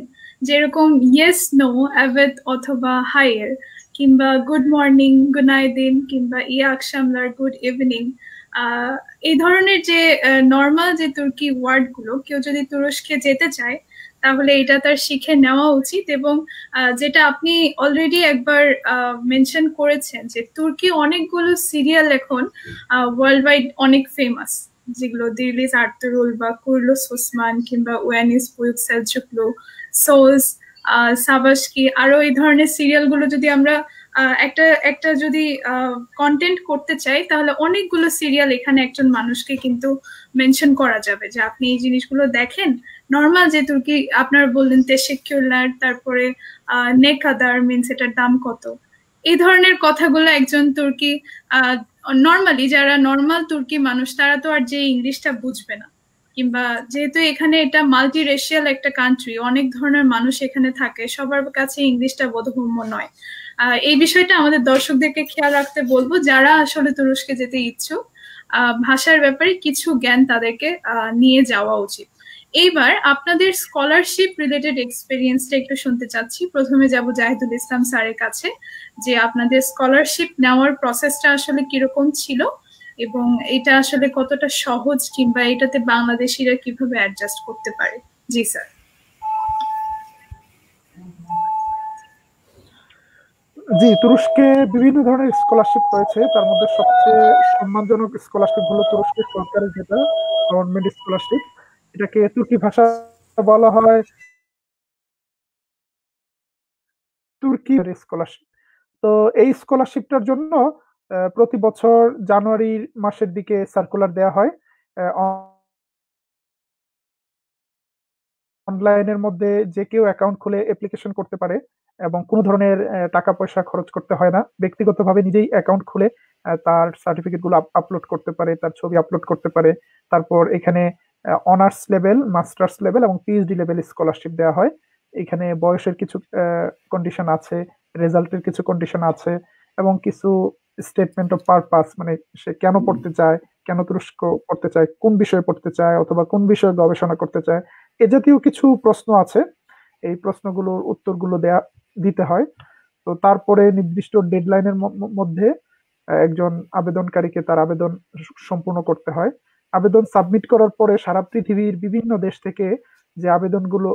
যেরকম ইয়েস নো অ্যাভেদ অথবা হাইয়ের, কিংবা গুড মর্নিং, গুড নাইট দিন, কিংবা ইয়া আকশামলার, গুড ইভিনিং, এই ধরনের যে নর্মাল যে তুর্কি ওয়ার্ড গুলো, কেউ যদি তুরস্কে যেতে চায় তাহলে এটা তার শিখে নেওয়া উচিত। এবং যেটা আপনি অলরেডি একবার মেনশন করেছেন যে তুর্কি অনেকগুলো সিরিয়াল এখন ওয়ার্ল্ড ওয়াইড অনেক ফেমাস, যেগুলো দিরিলিস আর্তুরুল বা কুরলুস ওসমান কিংবা ওয়ানিস বুয়ুক সেলচুকলু, সোলস, সাবাসকি, আরো এই ধরনের সিরিয়াল গুলো যদি আমরা একটা একটা যদি কন্টেন্ট করতে চাই, তাহলে অনেকগুলো সিরিয়াল এখানে একজন মানুষকে কিন্তু মেনশন করা যাবে যে আপনি এই জিনিসগুলো দেখেন। নর্মাল যে তুর্কি আপনারা বললেন তেশিকিউলার, তারপরে নে কাদার মিনস এটার দাম কত, এই ধরনের কথাগুলো একজন তুর্কি নর্মালি, যারা নর্মাল তুর্কি মানুষ, তারা তো আর যে ইংলিশটা বুঝবে না। কিংবা যেহেতু এখানে এটা মাল্টি রেশিয়াল একটা কান্ট্রি, অনেক ধরনের মানুষ এখানে থাকে, সবার কাছে ইংলিশটা বোধগম্য নয়। এই বিষয়টা আমাদের দর্শকদেরকে খেয়াল রাখতে বলবো, যারা আসলে তুরস্কে যেতে ইচ্ছুক ভাষার ব্যাপারে কিছু জ্ঞান তাদেরকে নিয়ে যাওয়া উচিত। এইবার আপনাদের স্কলারশিপ রিলেটেড এক্সপেরিয়েন্সটা একটু শুনতে চাচ্ছি। প্রথমে যাব জাহিদুল ইসলাম স্যারের কাছে, যে আপনাদের স্কলারশিপ নেওয়ার প্রসেসটা আসলে কিরকম ছিল, এবং এটা আসলে কতটা সহজ, কিংবা এটাতে বাংলাদেশিরা কিভাবে অ্যাডজাস্ট করতে পারে। জি স্যার। জি, তুরস্কে বিভিন্ন ধরনের স্কলারশিপ রয়েছে। তার মধ্যে সবচেয়ে সম্মানজনক স্কলারশিপ হলো তুরস্কের সরকারের যেটা গভর্নমেন্ট স্কলারশিপ। এটাকে তুর্কি ভাষা বলা হয় তুর্কি স্কলারশিপ। তো এই স্কলারশিপটার জন্য প্রতি বছর জানুয়ারি মাসের দিকে সার্কুলার দেওয়া হয়। অনলাইনের মধ্যে যে কেউ অ্যাকাউন্ট খুলে অ্যাপ্লিকেশন করতে পারে এবং কোনো ধরনের টাকা পয়সা খরচ করতে হয় না। ব্যক্তিগতভাবে নিজেই অ্যাকাউন্ট খুলে তার সার্টিফিকেটগুলো আপলোড করতে পারে, তার ছবি আপলোড করতে পারে। তারপর এখানে অনার্স লেভেল, মাস্টার্স লেভেল এবং পিএইচডি লেভেল স্কলারশিপ দেওয়া হয়। এখানে বয়সের কিছু কন্ডিশন আছে, রেজাল্টের কিছু কন্ডিশন আছে এবং কিছু স্টেটমেন্ট অফ পারপাস, মানে সে কেন পড়তে চায়, কেন তুরস্ক পড়তে চায়, কোন বিষয়ে পড়তে চায় অথবা কোন বিষয়ে গবেষণা করতে চায়, এ জাতীয় কিছু প্রশ্ন আছে। এই প্রশ্নগুলোর উত্তরগুলো দিতে হয়। তো তারপরে নির্দিষ্ট ডেডলাইনের মধ্যে একজন আবেদনকারীকে তার আবেদন সম্পূর্ণ করতে হয়। আবেদন সাবমিট করার পরে সারা পৃথিবীর বিভিন্ন দেশ থেকে যে আবেদনগুলো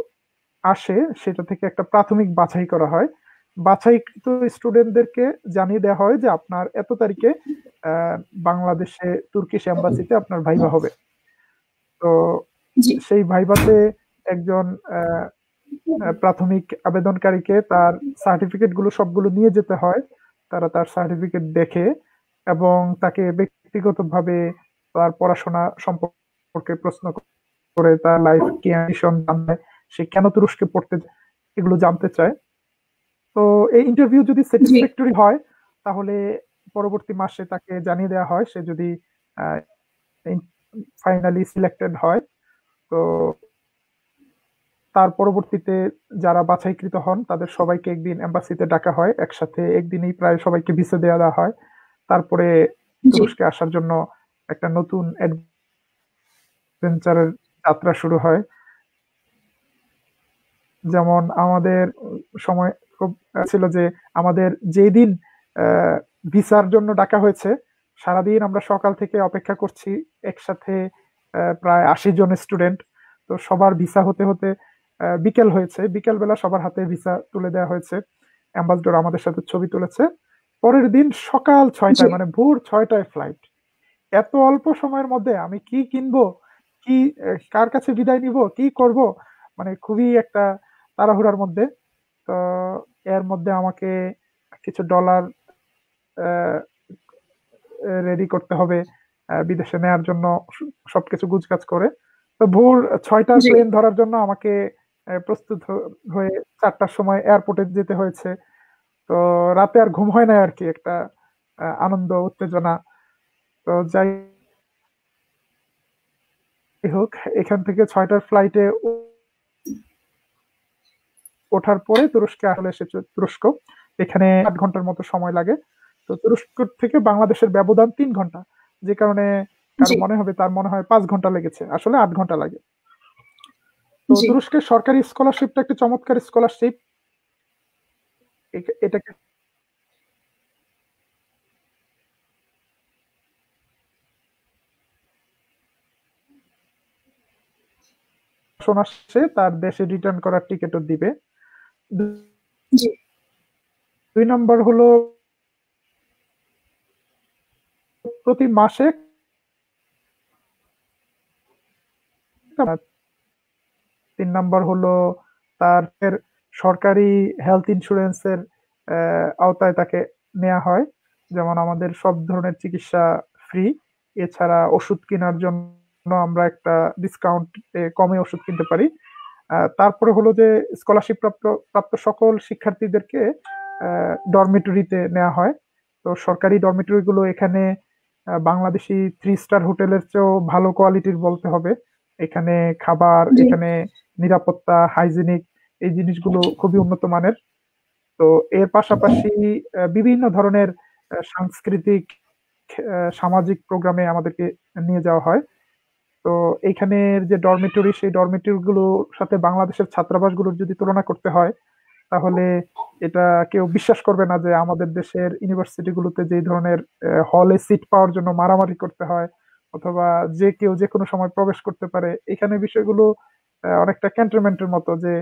আসে সেটা থেকে একটা প্রাথমিক বাছাই করা হয়। বাছাইকৃত স্টুডেন্টদেরকে জানিয়ে দেওয়া হয় যে আপনার এত তারিখে বাংলাদেশে তুর্কিশ এম্বাসিতে আপনার ভাইবা হবে। তো সেই ভাইভাতে একজন প্রাথমিক আবেদনকারীকে তার সার্টিফিকেট গুলো সবগুলো নিয়ে যেতে হয়। তারা তার সার্টিফিকেট দেখে এবং তাকে ব্যক্তিগতভাবে তার পড়াশোনা সম্পর্কে প্রশ্ন করে, তার লাইফ কি অ্যাম্বিশন জানতে, সে কেন তুরস্কে পড়তে এগুলো জানতে চায়। তো এই ইন্টারভিউ যদি স্যাটিসফ্যাক্টরি হয় তাহলে পরবর্তী মাসে তাকে জানিয়ে দেওয়া হয়, সে যদি ফাইনালি সিলেক্টেড হয়। তো তার পরবর্তীতে যারা বাছাইকৃত হন তাদের সবাইকে একদিন এম্বাসিতে ডাকা হয়, একসাথে একদিনেই প্রায় সবাইকে ভিসা দেওয়া হয়। তারপরে তুরস্কে আসার জন্য একটা নতুন অ্যাডভেঞ্চারের যাত্রা শুরু হয়। যেমন আমাদের সময় খুব ছিল যে আমাদের যেই দিন ভিসার জন্য ডাকা হয়েছে, সারাদিন আমরা সকাল থেকে অপেক্ষা করছি একসাথে, প্রায় 80 জন স্টুডেন্ট। তো সবার ভিসা হতে হতে বিকেল হয়েছে, বিকেল বেলা সবার হাতে ভিসা তুলে দেওয়া হয়েছে। অ্যাম্বাসডর আমাদের সাথে ছবি তুলেছে। পরের দিন সকাল 6টায়, মানে ভোর 6টায় ফ্লাইট। এত অল্প সময়ের মধ্যে আমি কি কিনবো, কি কার কাছে বিদায় নিব, কি করব, মানে খুবই একটা তাড়াহুড়ার মধ্যে। তো এর মধ্যে আমাকে কিছু ডলার রেডি করতে হবে বিদেশে নেয়ার জন্য, সবকিছু গুজগাছ করে। তো ভোর 6টার প্লেন ধরার জন্য আমাকে প্রস্তুত হয়ে 4টার সময় এয়ারপোর্টে যেতে হয়েছে। তো রাতে আর ঘুম হয় না আর কি, একটা আনন্দ উত্তেজনা। তো যাই হোক, এখান থেকে 6টার ফ্লাইটে ওঠার পরে তুরস্কে আসলে এসেছে তুরস্ক। এখানে 8 ঘন্টার মতো সময় লাগে। তো তুরস্ক থেকে বাংলাদেশের ব্যবধান 3 ঘন্টা, যে কারণে কারো জি মনে হবে তার মনে হয় 5 ঘন্টা লেগেছে, আসলে 8 ঘন্টা লাগে। তো জি তুরস্কের সরকারি স্কলারশিপটা একটি চমৎকার স্কলারশিপ। এটাকে আসে তার দেশে রিটার্ন করার টিকিটও দিবে। জি 2 নম্বর হলো প্রতি মাসে 3 নম্বর হলো তার সরকারি হেলথ ইন্স্যুরেন্সের আওতায় তাকে নেওয়া হয়, যেমন আমাদের সব ধরনের চিকিৎসা ফ্রি। এছাড়া ওষুধ কেনার জন্য আমরা একটা ডিসকাউন্ট কমে ওষুধ কিনতে পারি। তারপরে হলো যে স্কলারশিপ প্রাপ্ত সকল শিক্ষার্থীদেরকে ডরমিটরিতে নেওয়া হয়। তো সরকারি ডরমিটরিগুলো এখানে বাংলাদেশি 3 স্টার হোটেলের চেয়েও ভালো কোয়ালিটির বলতে হবে। এখানে খাবার, জি এখানে নিরাপত্তা, হাইজিনিক, এই জিনিসগুলো খুবই উন্নত মানের। তো এর পাশাপাশি বিভিন্ন ধরনের সাংস্কৃতিক, সামাজিক প্রোগ্রামে আমাদেরকে নিয়ে যাওয়া হয়। তো এইখানের যে ডরমিটরি, সেই ডরমিটরি গুলোর সাথে বাংলাদেশের ছাত্রাবাসগুলোর যদি তুলনা করতে হয়, তাহলে এটা কেউ বিশ্বাস করবে না যে আমাদের দেশের ইউনিভার্সিটি গুলোতে যে ধরনের হলে সিট পাওয়ার জন্য মারামারি করতে হয়, অথবা যে কেউ যে কোনো সময় প্রবেশ করতে পারে। এখানে বিষয়গুলো অনেকটা ক্যান্টনমেন্টের মতো, যে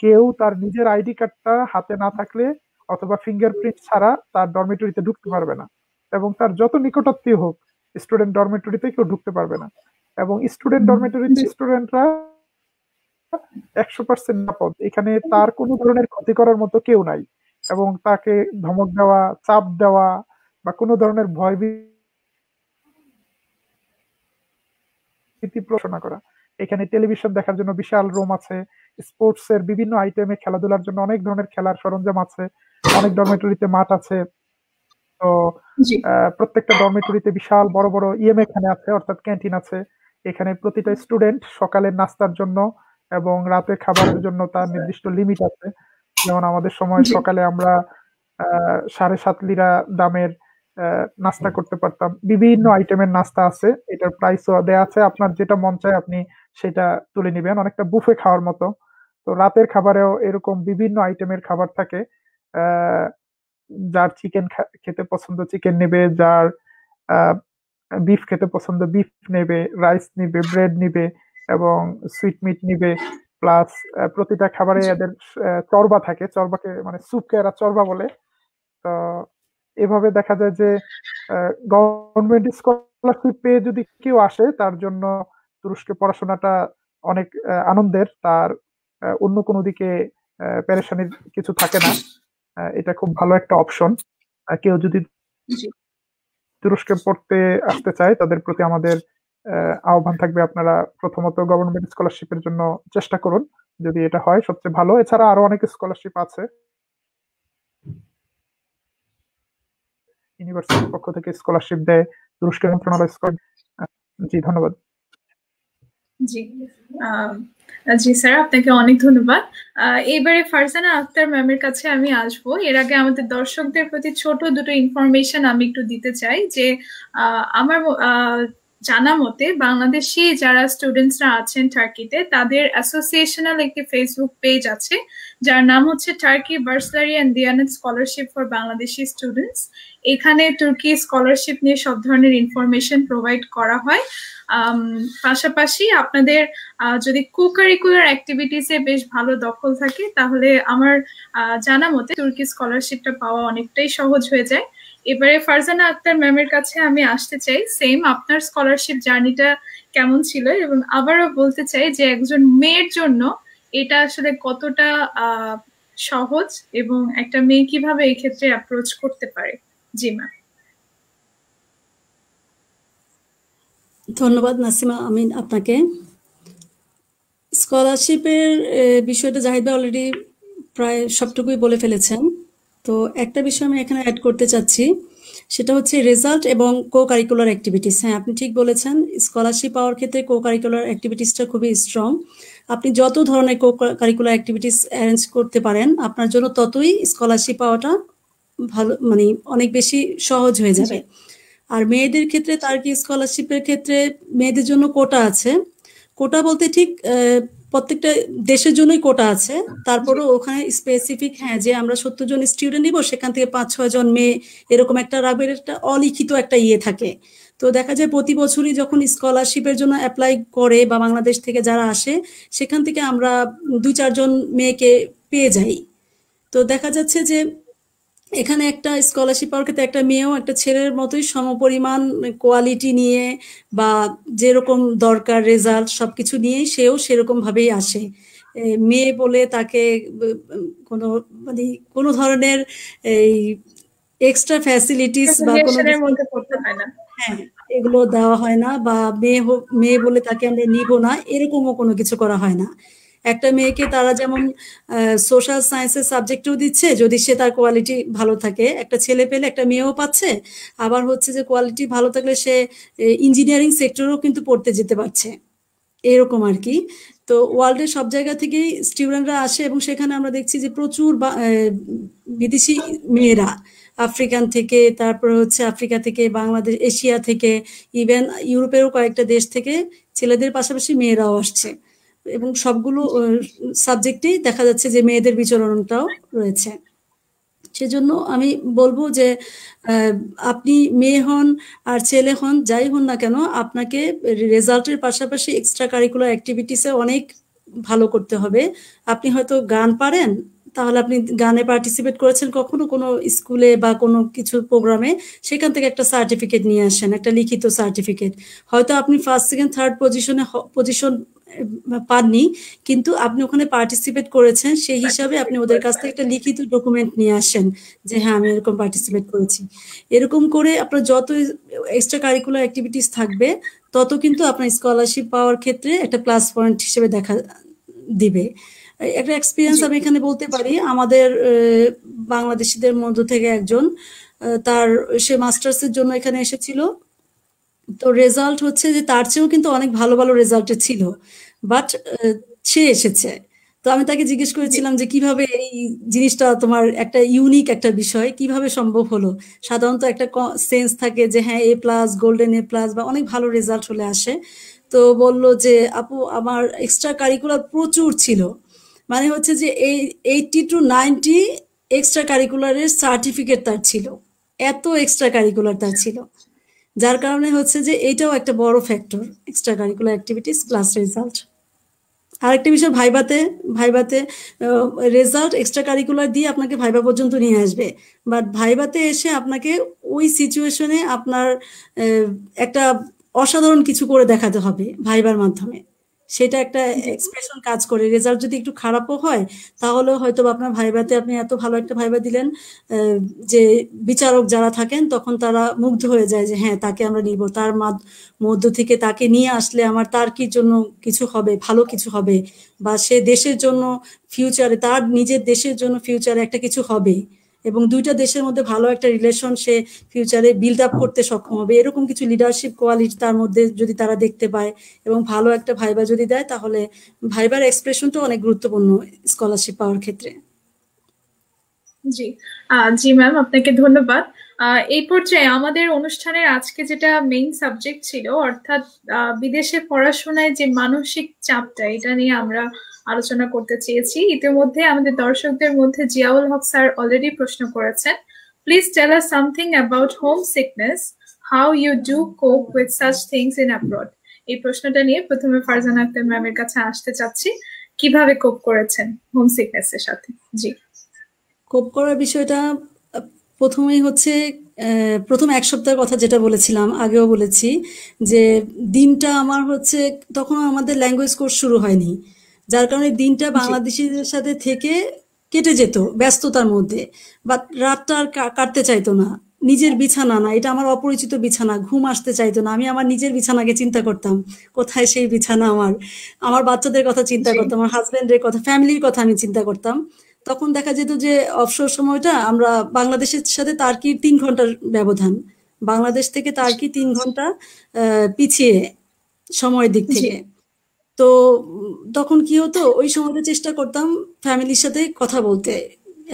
কেউ তার নিজের আইডি কার্ডটা হাতে না থাকলে অথবা ফিঙ্গারপ্রিন্ট ছাড়া তার ডরমিটরিতে ঢুকতে পারবে না, এবং তার যত নিকটাত্মীয় হোক, স্টুডেন্ট ডরমিটরিতে কেউ ঢুকতে পারবে না। এবং স্টুডেন্ট ডরমিটরিতে জি স্টুডেন্টরা 100% নিরাপদ। এখানে তার কোনো ধরনের ক্ষতি করার মতো কেউ নাই, এবং তাকে ধমক দেওয়া, চাপ দেওয়া বা কোনো ধরনের ভীতি প্রশোনা করা। এখানে টেলিভিশন দেখার জন্য বিশাল রুম আছে, স্পোর্টস এর বিভিন্ন আইটেমে খেলাধুলার জন্য অনেক ধরনের খেলার সরঞ্জাম আছে, অনেক ডরমিটরিতে মাঠ আছে। তো জি প্রত্যেকটা ডরমিটরিতে বিশাল বড় বড় এখানে আছে, অর্থাৎ ক্যান্টিন আছে। এখানে প্রতিটা স্টুডেন্ট সকালের নাস্তার জন্য এবং রাতে খাবারের জন্য তার নির্দিষ্ট লিমিট আছে। যেমন আমাদের সময় জি সকালে আমরা 7.5 লিরা দামের নাস্তা করতে পারতাম। বিভিন্ন আইটেমের নাস্তা আছে, এটার প্রাইসও দেয়া আছে। আপনার যেটা মন চায় আপনি সেটা তুলে নিবেন, অনেকটা বুফে খাওয়ার মতো। তো রাতের খাবারেও এরকম বিভিন্ন আইটেমের খাবার থাকে। আহ যার চিকেন খেতে পছন্দ চিকেন নেবে, যার বিফ খেতে পছন্দ বিফ নেবে, রাইস নিবে, ব্রেড নিবে এবং সুইট মিট নিবে। প্লাস প্রতিটা খাবারে জি এদের চর্বা থাকে, চর্বাকে মানে স্যুপকে এরা চর্বা বলে। তো এভাবে দেখা যায় যে গভর্নমেন্ট স্কলারশিপ পেয়ে যদি কেউ আসে, তার জন্য তুরস্কে পড়াশোনাটা অনেক আনন্দের। তার অন্য কোনো দিকে পেরেশানির কিছু থাকে না। এটা খুব ভালো একটা অপশন। কেউ যদি জি তুরস্কে পড়তে আসতে চায়, তাদের প্রতি আমাদের আহ্বান থাকবে, আপনারা প্রথমত গভর্নমেন্ট স্কলারশিপের জন্য চেষ্টা করুন। যদি এটা হয় সবচেয়ে ভালো। এছাড়া আরো অনেক স্কলারশিপ আছে, ইউনিভার্সিটির পক্ষ থেকে স্কলারশিপ দেয়, তুরস্কের মন্ত্রণালয় জি ধন্যবাদ। জি আম, জি স্যার, আপনাকে অনেক ধন্যবাদ। এবারে ফারজানা আক্তার ম্যামের কাছে আমি আসবো। এর আগে আমাদের দর্শকদের প্রতি ছোট দুটো ইনফরমেশন আমি একটু দিতে চাই যে আমার জানা মতে বাংলাদেশি যারা স্টুডেন্টসরা আছেন টার্কিতে, তাদের অ্যাসোসিয়েশনাল একটি ফেসবুক পেজ আছে যার নাম হচ্ছে Turkey Burslari and Diyanet scholarship for Bangladeshi students. এখানে তুর্কি স্কলারশিপ নিয়ে সব ধরনের ইনফরমেশন প্রোভাইড করা হয়। পাশাপাশি আপনাদের যদি কো কারিকুলার অ্যাক্টিভিটিসে বেশ ভালো দখল থাকে, তাহলে আমার জানা মতে তুর্কি স্কলারশিপটা পাওয়া অনেকটাই সহজ হয়ে যায়। এবারে ফারজানা আক্তার ম্যামের কাছে আমি আসতে চাই, সেম আপনার স্কলারশিপ জার্নিটা কেমন ছিল, এবং আবারও বলতে চাই যে একজন মেয়ের জন্য এটা আসলে কতটা সহজ এবং একটা মেয়ে কিভাবে এই ক্ষেত্রে অ্যাপ্রোচ করতে পারে। জি ম্যাম। ধন্যবাদ নাসিমা আমিন আপনাকে। স্কলারশিপের বিষয়টা জাহিদ ভাই অলরেডি প্রায় সবটুকুই বলে ফেলেছেন। তো একটা বিষয় আমি এখানে অ্যাড করতে চাচ্ছি, সেটা হচ্ছে রেজাল্ট এবং কো কারিকুলার অ্যাক্টিভিটিস। হ্যাঁ, আপনি ঠিক বলেছেন, স্কলারশিপ পাওয়ার ক্ষেত্রে কো কারিকুলার অ্যাক্টিভিটিসটা খুবই স্ট্রং। আপনি যত ধরনের কো কারিকুলার অ্যাক্টিভিটিস অ্যারেঞ্জ করতে পারেন আপনার জন্য ততই স্কলারশিপ পাওয়াটা ভালো, মানে অনেক বেশি সহজ হয়ে যাবে। আর মেয়েদের ক্ষেত্রে তার কি স্কলারশিপের ক্ষেত্রে মেয়েদের জন্য কোটা আছে। কোটা বলতে ঠিক প্রত্যেকটা দেশের জন্যই কোটা আছে, তারপরেও ওখানে স্পেসিফিক, হ্যাঁ, যে আমরা 70 জন স্টুডেন্ট নিব সেখান থেকে 5-6 জন মেয়ে এরকম একটা রাখবে, একটা অলিখিত একটা ইয়ে থাকে। তো দেখা যায় প্রতি বছরই যখন স্কলারশিপের জন্য অ্যাপ্লাই করে বা বাংলাদেশ থেকে যারা আসে সেখান থেকে আমরা 2-4 জন মেয়েকে পেয়ে যাই। তো দেখা যাচ্ছে যে এখানে একটা স্কলারশিপ পাওয়ার ক্ষেত্রে একটা মেয়েও একটা ছেলের মতোই সমপরিমাণ কোয়ালিটি নিয়ে বা যেরকম দরকার রেজাল্ট সবকিছু নিয়েই সেও সেরকম ভাবেই আসে। মেয়ে বলে তাকে কোনো মানে কোনো ধরনের এই এক্সট্রা ফ্যাসিলিটিস বা কোনো রিলেশনের কিছু, মধ্যে পড়তে হয় না। হ্যাঁ, এগুলো দেওয়া হয় না, বা মেয়ে বলে তাকে আমরা নিব না এরকমও কোনো কিছু করা হয় না। একটা মেয়েকে তারা যেমন সোশ্যাল সায়েন্সের সাবজেক্টেও দিচ্ছে যদি সে তার কোয়ালিটি ভালো থাকে, একটা ছেলে পেলে একটা মেয়েও পাচ্ছে, আবার হচ্ছে যে কোয়ালিটি ভালো থাকলে সে ইঞ্জিনিয়ারিং সেক্টরেও কিন্তু পড়তে যেতে পারছে, এরকম আর কি। তো ওয়ার্ল্ডের সব জায়গা থেকেই স্টুডেন্টরা আসে এবং সেখানে আমরা দেখছি যে প্রচুর বিদেশি মেয়েরা, আফ্রিকান থেকে, তারপরে হচ্ছে আফ্রিকা থেকে, বাংলাদেশ, এশিয়া থেকে, ইভেন ইউরোপেরও কয়েকটা দেশ থেকে ছেলেদের পাশাপাশি মেয়েরাও আসছে এবং সবগুলো সাবজেক্টেই দেখা যাচ্ছে যে মেয়েদের বিচরণটাও রয়েছে। সেজন্য আমি বলবো যে আপনি মেয়ে হন আর ছেলে হন, যাই হন না কেন, আপনাকে রেজাল্টের পাশাপাশি এক্সট্রা কারিকুলার অ্যাক্টিভিটিসে অনেক ভালো করতে হবে। আপনি হয়তো গান পারেন, তাহলে আপনি গানে পার্টিসিপেট করেছেন কখনো কোনো স্কুলে বা কোনো কিছু প্রোগ্রামে, সেখান থেকে একটা সার্টিফিকেট নিয়ে আসেন, একটা লিখিত সার্টিফিকেট। হয়তো আপনি ফার্স্ট সেকেন্ড থার্ড পজিশন পাননি, কিন্তু আপনি ওখানে পার্টিসিপেট করেছেন, সেই হিসাবে আপনি ওদের কাছ থেকে একটা লিখিত ডকুমেন্ট নিয়ে আসেন যে হ্যাঁ আমি এরকম পার্টিসিপেট করেছি। এরকম করে আপনার যত এক্সট্রা কারিকুলার অ্যাক্টিভিটিস থাকবে তত কিন্তু আপনার স্কলারশিপ পাওয়ার ক্ষেত্রে একটা প্লাস পয়েন্ট হিসেবে দেখা দিবে। একটা এক্সপিরিয়েন্স আমি এখানে বলতে পারি, আমাদের বাংলাদেশিদের মধ্য থেকে একজন, তার সে মাস্টার্সের জন্য এখানে এসেছিল। তো রেজাল্ট হচ্ছে যে তার চেয়েও কিন্তু অনেক ভালো ভালো রেজাল্টে ছিল, বাট সে এসেছে। তো আমি তাকে জিজ্ঞেস করেছিলাম যে কিভাবে এই জিনিসটা, তোমার একটা ইউনিক একটা বিষয় কিভাবে সম্ভব হলো। সাধারণত একটা সেন্স থাকে যে হ্যাঁ A+, গোল্ডেন A+, বা অনেক ভালো রেজাল্ট চলে আসে। তো বলল যে আপু আমার এক্সট্রা কারিকুলার প্রচুর ছিল, মানে হচ্ছে যে 80 to 90 এক্সট্রা কারিকুলারের সার্টিফিকেট তার ছিল, এত এক্সট্রা কারিকুলার তার ছিল। যার কারণে হচ্ছে যে এইটাও একটা বড় factor, extra curricular activities plus result. আরেকটা বিষয়, ভাইবাতে রেজাল্ট এক্সট্রা কারিকুলার দিয়ে আপনাকে ভাইবা পর্যন্ত নিয়ে আসবে, বাট ভাইবাতে এসে আপনাকে ওই সিচুয়েশনে আপনার একটা অসাধারণ কিছু করে দেখাতে হবে ভাইবার মাধ্যমে। সেটা একটা এক্সপ্রেশন কাজ করে। রেজাল্ট যদি একটু খারাপও হয় তাহলেও হয়তো আপনার ভাইবাতে আপনি এত ভালো একটা ভাইবা দিলেন যে বিচারক যারা থাকেন তখন তারা মুগ্ধ হয়ে যায় যে হ্যাঁ তাকে আমরা নিব, তার মধ্য থেকে তাকে নিয়ে আসলে আমার তার কি জন্য কিছু হবে, ভালো কিছু হবে, বা সে দেশের জন্য ফিউচারে, তার নিজের দেশের জন্য ফিউচারে একটা কিছু হবে, এবং দুইটা দেশের মধ্যে ভালো একটা রিলেশন সে ফিউচারে বিল্ড আপ করতে সক্ষম হবে, এরকম কিছু লিডারশিপ কোয়ালিটি তার মধ্যে যদি তারা দেখতে পায় এবং ভালো একটা ভাইবা যদি দেয়, তাহলে ভাইবার এক্সপ্রেশনটা অনেক গুরুত্বপূর্ণ স্কলারশিপ পাওয়ার ক্ষেত্রে। জি, জি ম্যাম, আপনাকে ধন্যবাদ। এই পর্যায়ে আমাদের অনুষ্ঠানের আজকে যেটা মেইন সাবজেক্ট ছিল, অর্থাৎ বিদেশে পড়াশোনায় যে মানসিক চাপটা, এটা নিয়ে আমরা আলোচনা করতে চেয়েছি। ইতিমধ্যে আমাদের দর্শকদের মধ্যে জিয়াউল হক স্যার অলরেডি প্রশ্ন করেছেন, please tell us something about home sickness, how you do cope with such things in abroad. এই প্রশ্নটা নিয়ে প্রথমে ফারজানা আক্তার ম্যামের কাছে আসতে চাচ্ছি, কিভাবে কোপ করেছেন হোম সিকনেস এর সাথে। জি, কোপ করার বিষয়টা প্রথমেই হচ্ছে প্রথম 1 সপ্তাহের কথা যেটা বলেছিলাম, আগেও বলেছি যে দিনটা আমার হচ্ছে, তখন আমাদের ল্যাঙ্গুয়েজ কোর্স শুরু হয়নি, যার কারণে দিনটা বাংলাদেশিদের সাথে থেকে কেটে যেত ব্যস্ততার মধ্যে, বাট রাতটা আর কাটতে চাইতো না। নিজের বিছানা না, এটা আমার অপরিচিত বিছানা, ঘুম আসতে চাইতো না। আমি আমার নিজের বিছানাকে চিন্তা করতাম, কোথায় সেই বিছানা, আমার বাচ্চাদের কথা চিন্তা করতাম, আমার হাজবেন্ডের কথা, ফ্যামিলির কথা আমি চিন্তা করতাম। তখন দেখা যেত যে অবসর সময়টা আমরা বাংলাদেশের সাথে তার্কির 3 ঘন্টার ব্যবধান, বাংলাদেশ থেকে তার্কি 3 ঘন্টা পিছিয়ে সময়ের দিক জি থেকে। তো তখন কি হতো, ওই সময়টা চেষ্টা করতাম ফ্যামিলির সাথে কথা বলতে।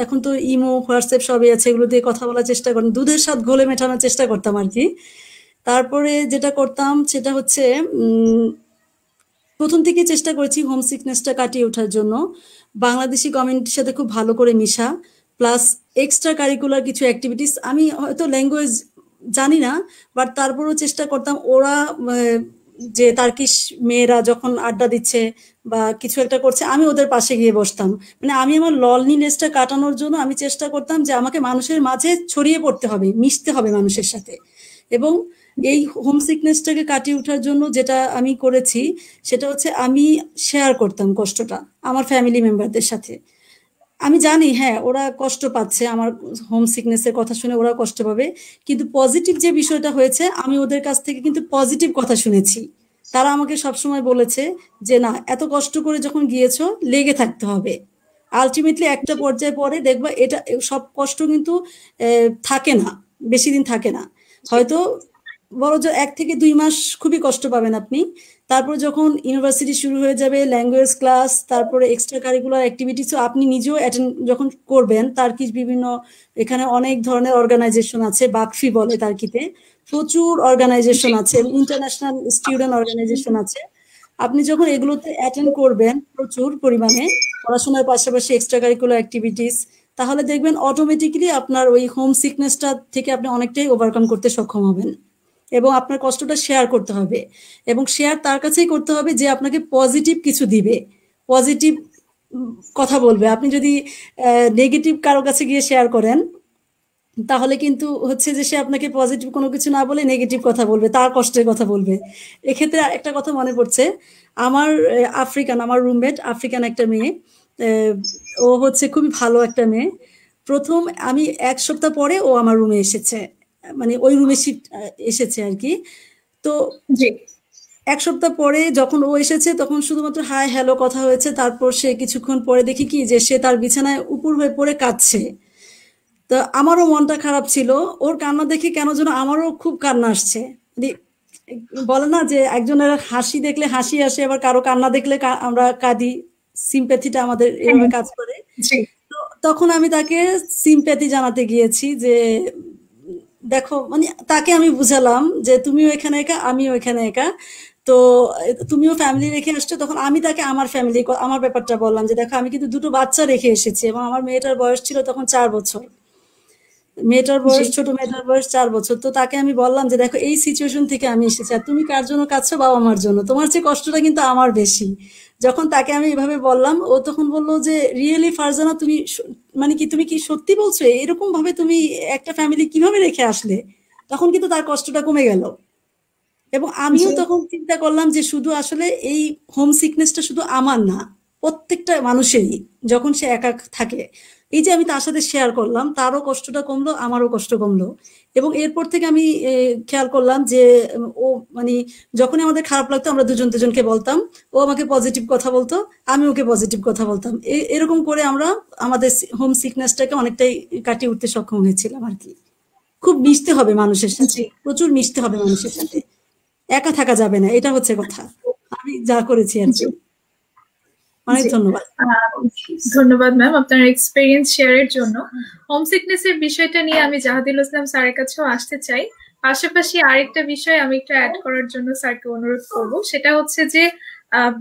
এখন তো ইমো হোয়াটসঅ্যাপ সবই আছে, এগুলো দিয়ে কথা বলার চেষ্টা করতাম, দুধের স্বাদ ঘোলে মেটানোর চেষ্টা করতাম আর কি। তারপরে যেটা করতাম সেটা হচ্ছে প্রথম থেকে চেষ্টা করেছি হোম সিকনেসটা কাটিয়ে ওঠার জন্য বাংলাদেশি কমিউনিটির সাথে খুব ভালো করে মিশা, প্লাস এক্সট্রা কারিকুলার কিছু অ্যাক্টিভিটিস। আমি হয়তো ল্যাঙ্গুয়েজ জানি না, বাট তারপরেও চেষ্টা করতাম ওরা যে তার্কিশ মেয়েরা যখন আড্ডা দিচ্ছে বা কিছু একটা করছে, আমি ওদের পাশে গিয়ে বসতাম। মানে আমি আমার লনলিনেসটা কাটানোর জন্য আমি চেষ্টা করতাম যে আমাকে মানুষের মাঝে ছড়িয়ে পড়তে হবে, মিশতে হবে মানুষের সাথে। এবং এই হোম সিকনেসটাকে কাটিয়ে ওঠার জন্য যেটা আমি করেছি সেটা হচ্ছে আমি শেয়ার করতাম কষ্টটা আমার ফ্যামিলি মেম্বারদের সাথে। আমি জানি হ্যাঁ ওরা কষ্ট পাচ্ছে, আমার হোম সিকনেসের কথা শুনে ওরা কষ্ট পাবে, কিন্তু পজিটিভ যে বিষয়টা হয়েছে আমি ওদের কাছ থেকে কিন্তু পজিটিভ কথা শুনেছি। তারা আমাকে সবসময় বলেছে যে না, এত কষ্ট করে যখন গিয়েছো লেগে থাকতে হবে, আলটিমেটলি একটা পর্যায়ে পরে দেখবা এটা সব কষ্ট কিন্তু থাকে না, বেশি দিন থাকে না। হয়তো বড় যে 1 থেকে 2 মাস খুবই কষ্ট পাবেন আপনি, তারপর যখন ইউনিভার্সিটি শুরু হয়ে যাবে, ল্যাঙ্গুয়েজ ক্লাস, তারপরে এক্সট্রা কারিকুলার অ্যাক্টিভিটিসও আপনি নিজেও অ্যাটেন্ড যখন করবেন, তার্কিশ বিভিন্ন এখানে অনেক ধরনের অর্গানাইজেশন আছে, বাকফি বলে তার্কিতে, প্রচুর জি অর্গানাইজেশন আছে, ইন্টারন্যাশনাল স্টুডেন্ট অর্গানাইজেশন আছে। আপনি যখন এগুলোতে অ্যাটেন্ড করবেন প্রচুর পরিমাণে, পড়াশোনার পাশাপাশি এক্সট্রা কারিকুলার অ্যাক্টিভিটিস, তাহলে দেখবেন অটোমেটিক্যালি আপনার ওই হোম সিকনেসটা থেকে আপনি অনেকটাই ওভারকাম করতে সক্ষম হবেন। এবং আপনার কষ্টটা শেয়ার করতে হবে, এবং শেয়ার তার কাছেই করতে হবে যে আপনাকে পজিটিভ কিছু দিবে, পজিটিভ কথা বলবে। আপনি যদি নেগেটিভ কারো কাছে গিয়ে শেয়ার করেন তাহলে কিন্তু হচ্ছে যে সে আপনাকে পজিটিভ কোনো কিছু না বলে নেগেটিভ কথা বলবে, তার কষ্টের কথা বলবে। এক্ষেত্রে একটা কথা মনে পড়ছে, আমার আফ্রিকান, আমার রুমমেট আফ্রিকান একটা মেয়ে, আহ, ও হচ্ছে খুবই ভালো একটা মেয়ে। প্রথম আমি 1 সপ্তাহ পরে ও আমার রুমে এসেছে, মানে ওই রুমে শিফট এসেছে আর কি। তো জি 1 সপ্তাহ পরে যখন ও এসেছে তখন শুধুমাত্র হাই হ্যালো কথা হয়েছে, তারপর সে কিছুক্ষণ পরে দেখি কি যে সে তার বিছানায় উপুর হয়ে পড়ে কাঁদছে। তো আমারও মনটা খারাপ ছিল, ওর কান্না দেখে কেন যেন আমারও খুব কান্না আসছে। মানে বলে না যে একজনের হাসি দেখলে হাসি আসে, আবার কারো কান্না দেখলে আমরা কাঁদি, সিম্প্যাথিটা আমাদের হ্যাঁ এভাবে কাজ করে। জি তো তখন আমি তাকে সিম্প্যাথি জানাতে গিয়েছি যে দেখো, মানে তাকে আমি বুঝালাম যে তুমিও এখানে একা, আমিও এখানে একা, তো তুমিও ফ্যামিলি রেখে আসছো। তখন আমি তাকে আমার ফ্যামিলি, আমার ব্যাপারটা বললাম যে দেখো আমি কিন্তু 2টো বাচ্চা রেখে এসেছি, এবং আমার মেয়েটার বয়স ছিল তখন 4 বছর। মেয়েটার জি বয়স, ছোট মেয়েটার বয়স 4 বছর। তো তাকে আমি বললাম যে দেখো এই সিচুয়েশন থেকে আমি এসেছি, আর তুমি কার জন্য কাঁদছো? বাবা মার জন্য। তোমার চেয়ে কষ্টটা কিন্তু আমার বেশি। যখন তাকে আমি এভাবে বললাম, ও তখন বললো যে রিয়েলি ফারজানা, তুমি মানে কি, তুমি কি সত্যি বলছো? এরকম ভাবে তুমি একটা ফ্যামিলি কিভাবে রেখে আসলে? তখন কিন্তু তার কষ্টটা কমে গেল। এবং আমিও জি তখন চিন্তা করলাম যে শুধু আসলে এই হোম সিকনেসটা শুধু আমার না, প্রত্যেকটা মানুষেরই যখন সে একা থাকে। এই যে আমি তার সাথে শেয়ার করলাম, তারও কষ্টটা কমলো, আমারও কষ্ট কমলো। এবং এরপর থেকে আমি খেয়াল করলাম যে ও মানে যখনই আমাদের খারাপ লাগতো আমরা দুজন দুজনকে বলতাম, ও আমাকে পজিটিভ কথা বলতো, আমি ওকে পজিটিভ কথা বলতাম। এরকম করে আমরা আমাদের হোম সিকনেসটাকে অনেকটাই কাটিয়ে উঠতে সক্ষম হয়েছিলাম আর কি। খুব মিশতে হবে মানুষের সাথে, জি প্রচুর মিশতে হবে মানুষের সাথে, একা থাকা যাবে না, এটা হচ্ছে কথা। আমি যা করেছি আর জি কি। অনেক জি ধন্যবাদ। আহ, ধন্যবাদ ম্যাম আপনার এক্সপিরিয়েন্স শেয়ারের জন্য। হোম সিকনেস এর বিষয়টা নিয়ে আমি জাহাদুল ইসলাম স্যারের কাছেও আসতে চাই। পাশাপাশি আরেকটা বিষয় আমি একটু অ্যাড করার জন্য স্যারকে অনুরোধ করব, সেটা হচ্ছে যে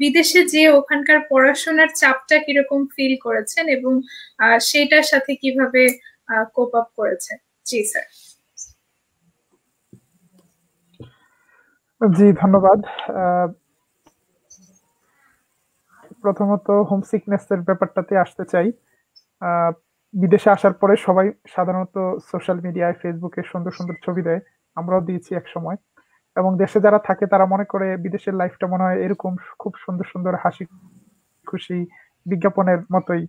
বিদেশে যে ওখানকার পড়াশোনার চাপটা কিরকম ফিল করেছেন এবং সেটার সাথে কিভাবে কোপ আপ করেছেন। জি স্যার। জি ধন্যবাদ। আহ, প্রথমত হোম সিকনেস এর ব্যাপারটাতে আসতে চাই। আহ, বিদেশে আসার পরে সবাই সাধারণত সোশ্যাল মিডিয়ায় ফেসবুকে সুন্দর সুন্দর ছবি দেয়, আমরাও দিয়েছি এক সময়। এবং দেশে যারা থাকে তারা মনে করে বিদেশের লাইফটা মনে হয় এরকম খুব সুন্দর সুন্দর হাসি খুশি বিজ্ঞাপনের মতোই।